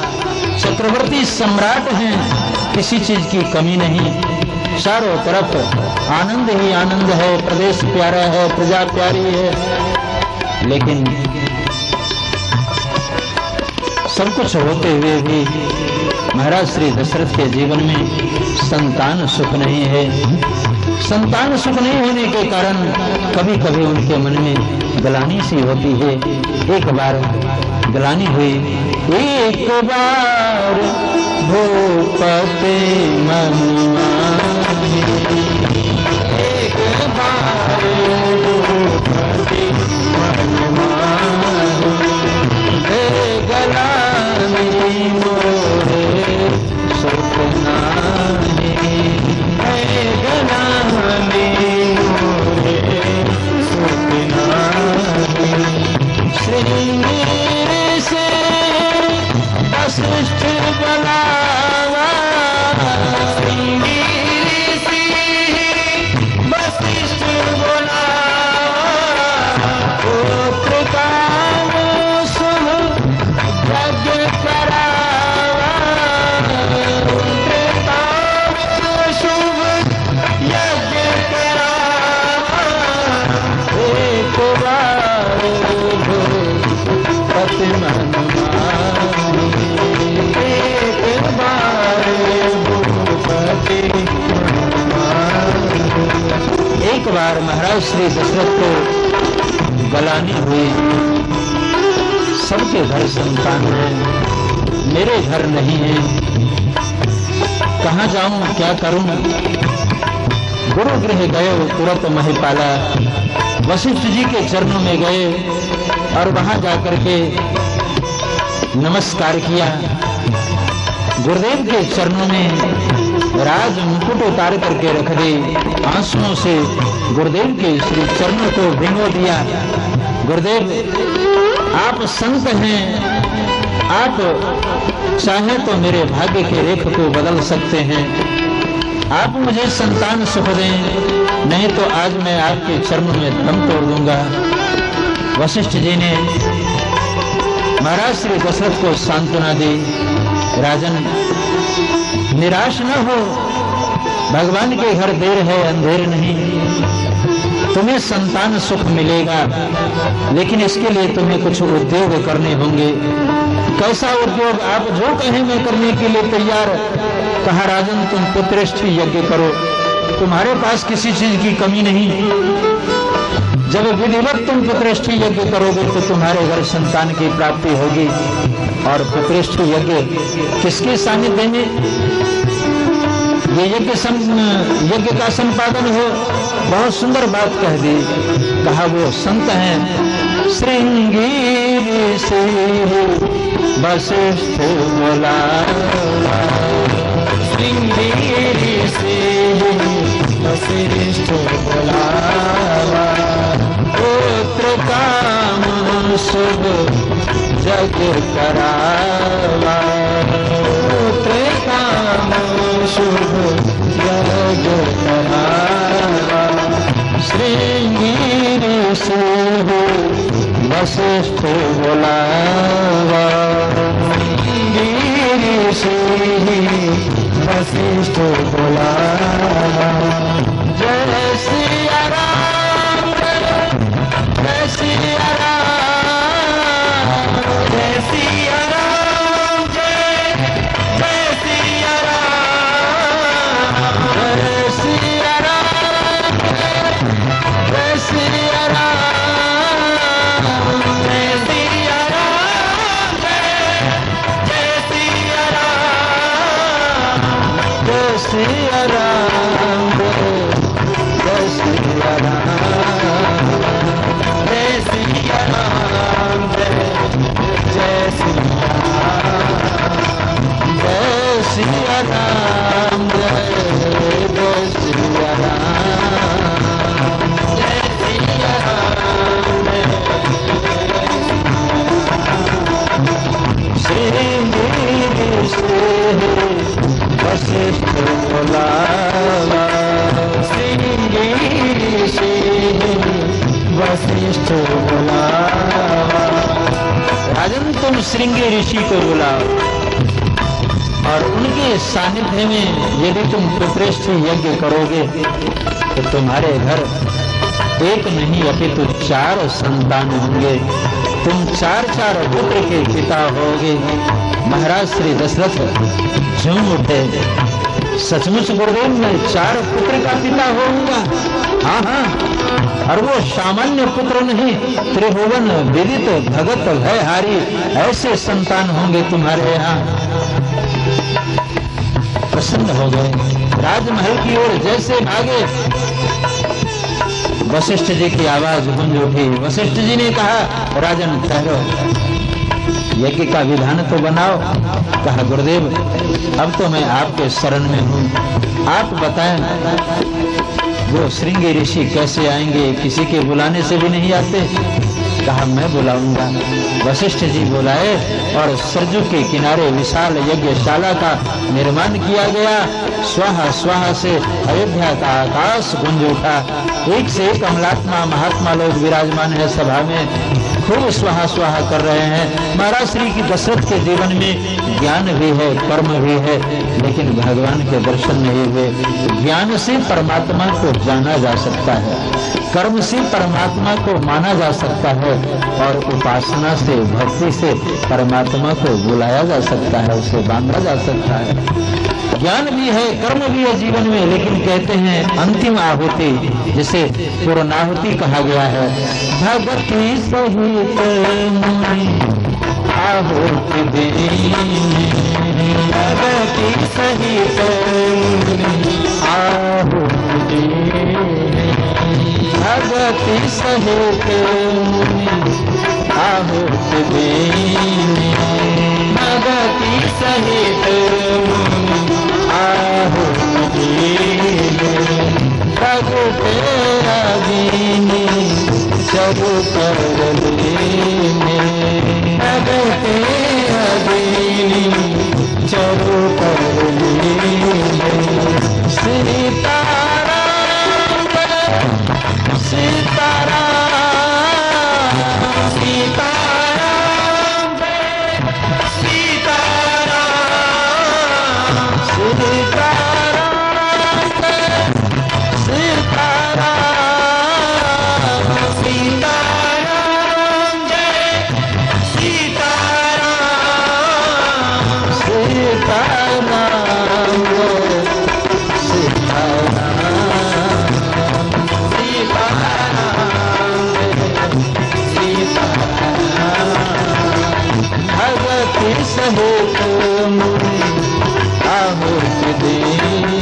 चक्रवर्ती सम्राट हैं, किसी चीज की कमी नहीं, चारों तरफ आनंद ही आनंद है, प्रदेश प्यारा है, प्रजा प्यारी है। लेकिन सब कुछ होते हुए भी महाराज श्री दशरथ के जीवन में संतान सुख नहीं है। संतान सुख नहीं होने के कारण कभी कभी उनके मन में गलानी सी होती है। एक बार गलानी हुई, एक बार भूपति मन माहे, एक बार भूपति मन माहे, गलानी मोरे सुख नाहे, गलानी मोरे सुख नाहे। श्रृंगेरी से वशिष्ठ बुलावा, श्रृंगेरी से वशिष्ठ बुलावा, पुत्र काम शुभ यज्ञ करावा, पुत्र काम शुभ यज्ञ करावा, एक बार भूपति मन माहे, एक बार भूपति मन माहे। एक बार महाराज श्री दशरथ को गलानी हुई, सबके घर संतान है, मेरे घर नहीं है, कहाँ जाऊं, क्या करूं। गुरु गृह गए तुरंत महिपाला, वशिष्ठ जी के चरणों में गए और वहां जाकर के नमस्कार किया। गुरुदेव के चरणों में राज मुकुट उतार करके रख दे, आंसुओं से गुरुदेव के श्री चरणों को भिगो दिया। गुरुदेव आप संत हैं, आप चाहे तो मेरे भाग्य के रेख को बदल सकते हैं, आप मुझे संतान सुख दें, नहीं तो आज मैं आपके चरणों में दम तोड़ दूंगा। वशिष्ठ जी ने महाराज श्री दशरथ को सांत्वना दी, राजन निराश न हो, भगवान के घर देर है अंधेर नहीं, तुम्हें संतान सुख मिलेगा, लेकिन इसके लिए तुम्हें कुछ उद्योग करने होंगे। कैसा उद्योग? आप जो कहें मैं करने के लिए तैयार। कहा राजन तुम पुत्रेष्ठ यज्ञ करो, तुम्हारे पास किसी चीज की कमी नहीं। जब विधिवत तुम पुत्रेष्ठ यज्ञ करोगे तो तुम्हारे घर संतान की प्राप्ति होगी। और पुत्रेष्ठ यज्ञ किसके सानिध्य में ये यज्ञ का संपादन हो? बहुत सुंदर बात कह दी। कहा वो संत हैं श्रृंगेरी से वशिष्ठ बुलावा, श्रृंगेरी से वशिष्ठ बुलावा, पुत्र काम शुभ यज्ञ करावा, पुत्र काम शुभ यज्ञ करावा, श्रृंगेरी से वशिष्ठ बुलावा, श्रृंगेरी से वशिष्ठ बुलावा, जय तुम श्रृंगी ऋषि को बुलाओ और उनके सानिध्य में यदि तुम पितृष्ठ यज्ञ करोगे तो तुम्हारे घर एक नहीं अपितु 4 संतान होंगे। तुम 4 पुत्र के पिता होगे। महाराज श्री दशरथ झूम उठे। सचमुच गुरुदेव मैं 4 पुत्र का पिता होऊंगा। हाँ हाँ, और वो सामान्य पुत्र नहीं, त्रिभुवन विदित भगत भयहारी ऐसे संतान होंगे तुम्हारे यहाँ। प्रसन्न हो गए। राजमहल की ओर जैसे भागे, वशिष्ठ जी की आवाज गूंज उठी। वशिष्ठ जी ने कहा, राजन ठहरो, यज्ञ का विधान तो बनाओ। कहा, गुरुदेव अब तो मैं आपके शरण में हूँ, आप बताएं वो श्रृंगी ऋषि कैसे आएंगे? किसी के बुलाने से भी नहीं आते। कहा, मैं बुलाऊंगा। वशिष्ठ जी बुलाए और सरजू के किनारे विशाल यज्ञशाला का निर्माण किया गया। स्वाहा स्वाहा से अयोध्या का आकाश गूंज उठा। एक से एक अमलात्मा महात्मा लोग विराजमान है सभा में, खूब स्वाहा स्वाहा कर रहे हैं। महाराज श्री की दशरथ के जीवन में ज्ञान भी है, कर्म भी है, लेकिन भगवान के दर्शन नहीं हुए। ज्ञान से परमात्मा को जाना जा सकता है, कर्म से परमात्मा को माना जा सकता है, और उपासना से, भक्ति से परमात्मा को बुलाया जा सकता है, उसे बांधा जा सकता है। ज्ञान भी है, कर्म भी है जीवन में, लेकिन कहते हैं अंतिम आहुति, जिसे पूर्णाहुति कहा गया है। भगति सहित आहुति देनी, भगति सहित आहुति देनी, भगति सहित आहुति देनी, भगति सहित आहुति भगते रागिनी चरु कर लेने, भगते रागिनी चरु कर लेने। सीताराम सीताराम सीताराम सहित आहुति देनी,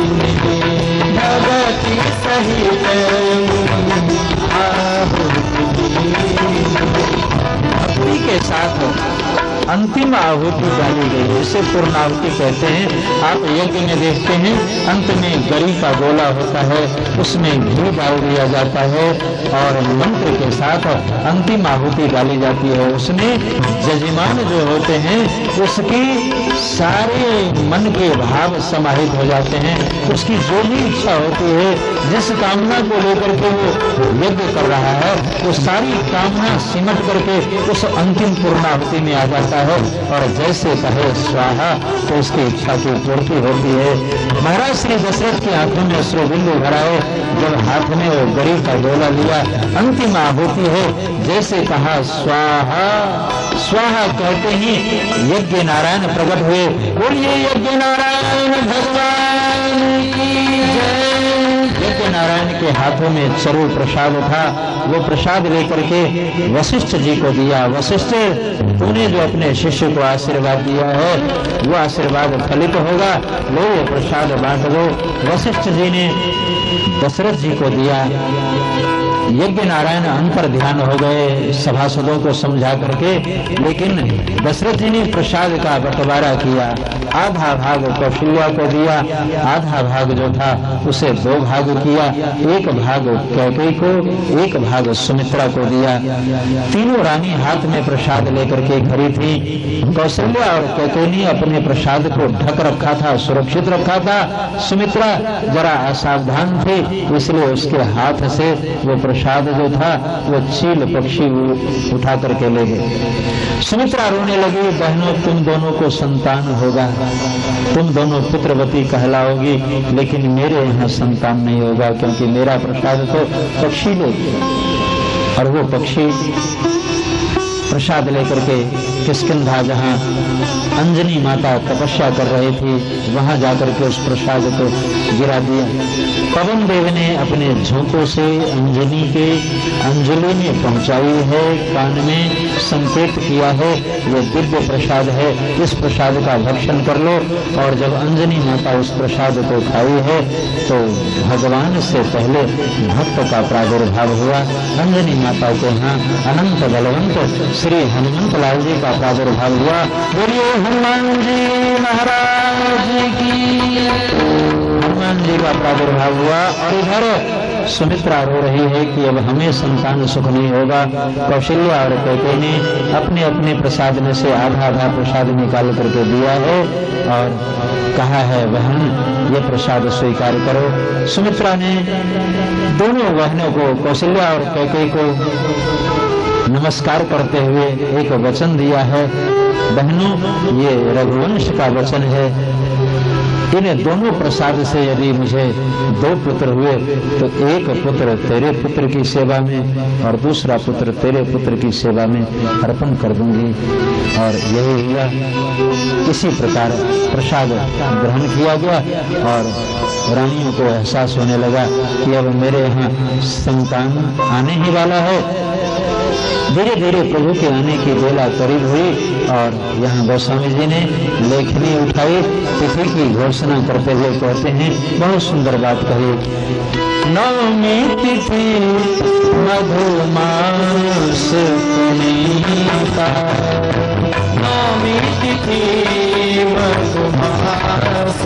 भगति सहित आहुति देनी। भक्ति के साथ अंतिम आहुति डाली गई, इसे पूर्णाहुति कहते हैं। आप यज्ञ में देखते हैं अंत में गरी का गोला होता है, उसमें घी डाल दिया जाता है और मंत्र के साथ अंतिम आहुति डाली जाती है। उसमें जजमान जो होते हैं उसकी सारे मन के भाव समाहित हो जाते हैं। उसकी जो भी इच्छा होती है, जिस कामना को लेकर के वो यज्ञ कर रहा है, वो सारी कामना सिमट करके उस अंतिम पूर्णाहुति में आ जाता है, और जैसे कहे स्वाहा तो उसकी इच्छा की पूर्ति होती है। महाराज श्री दशरथ की आंखों में अश्रुबिंदु भराए, जब हाथ में वो गरी का गोला लिया, अंतिम आहुति है, जैसे कहा स्वाहा स्वाहा कहते ही यज्ञ नारायण प्रकट हुए। बोलिए यज्ञ नारायण भगवान की जय। यज्ञ नारायण के हाथों में चरु प्रसाद था, वो प्रसाद लेकर के वशिष्ठ जी को दिया। वशिष्ठ, तूने जो अपने शिष्य को आशीर्वाद दिया है वो आशीर्वाद फलित होगा, लो ये प्रसाद बांट दो। वशिष्ठ जी ने दशरथ जी को दिया। यज्ञ नारायण अंतर ध्यान हो गए सभासदों को समझा करके, लेकिन दशरथ जी ने प्रसाद का बंटवारा किया। आधा भाग कौशल्या को दिया, आधा भाग जो था उसे 2 भाग किया। एक भाग कैकेयी को, एक भाग सुमित्रा को दिया। तीनों रानी हाथ में प्रसाद लेकर के खड़ी थी। कौशल्या और कैकेयी ने अपने प्रसाद को ढक रखा था, सुरक्षित रखा था। सुमित्रा जरा असावधान थी, इसलिए उसके हाथ से वो प्रसाद जो था वो चील पक्षी उठा करके ले गए। सुमित्रा रोने लगी, बहनों तुम दोनों को संतान होगा, तुम दोनों पुत्रवती कहलाओगी, लेकिन मेरे यहाँ संतान नहीं होगा, क्योंकि मेरा प्रसाद तो पक्षी ले गए। और वो पक्षी प्रसाद लेकर के किष्किंधा, जहाँ अंजनी माता तपस्या कर रही थी, वहां जाकर के उस प्रसाद को गिरा दिया। पवन देव ने अपने झोंकों से अंजनी के अंजलि में पहुंचाई है, कान में संकेत किया है, ये दिव्य प्रसाद है, इस प्रसाद का भक्षण कर लो। और जब अंजनी माता उस प्रसाद को खाई है तो भगवान से पहले भक्त का प्रादुर्भाव हुआ। अंजनी माता के यहाँ अनंत बलवंत श्री हनुमंत लाल जी का प्रादुर्भाव हुआ। बोलिए हनुमान जी महाराज की। हनुमान जी का प्रादुर्भाव हुआ। और इधर सुमित्रा रो रही है कि अब हमें संतान सुख नहीं होगा। कौशल्या और कैकेयी ने अपने अपने प्रसाद में से आधा आधा प्रसाद निकाल करके दिया है और कहा है बहन ये प्रसाद स्वीकार करो। सुमित्रा ने दोनों बहनों को, कौशल्या और कैकेयी को नमस्कार करते हुए एक वचन दिया है, बहनों ये रघुवंश का वचन है, इन दोनों प्रसाद से यदि मुझे 2 पुत्र हुए तो एक पुत्र तेरे पुत्र की सेवा में और दूसरा पुत्र तेरे पुत्र की सेवा में अर्पण कर दूंगी। और यही हुआ। इसी प्रकार प्रसाद ग्रहण किया गया और रानियों को एहसास होने लगा कि अब मेरे यहाँ संतान आने ही वाला है। धीरे धीरे प्रभु के आने की बेला करीब हुई और यहाँ गोस्वामी जी ने लेखनी उठाई, तिथि की घोषणा करते हुए कहते हैं, बहुत सुंदर बात कही। नवमी तिथि मधुमास पुनीता, नवमी तिथि मधुमास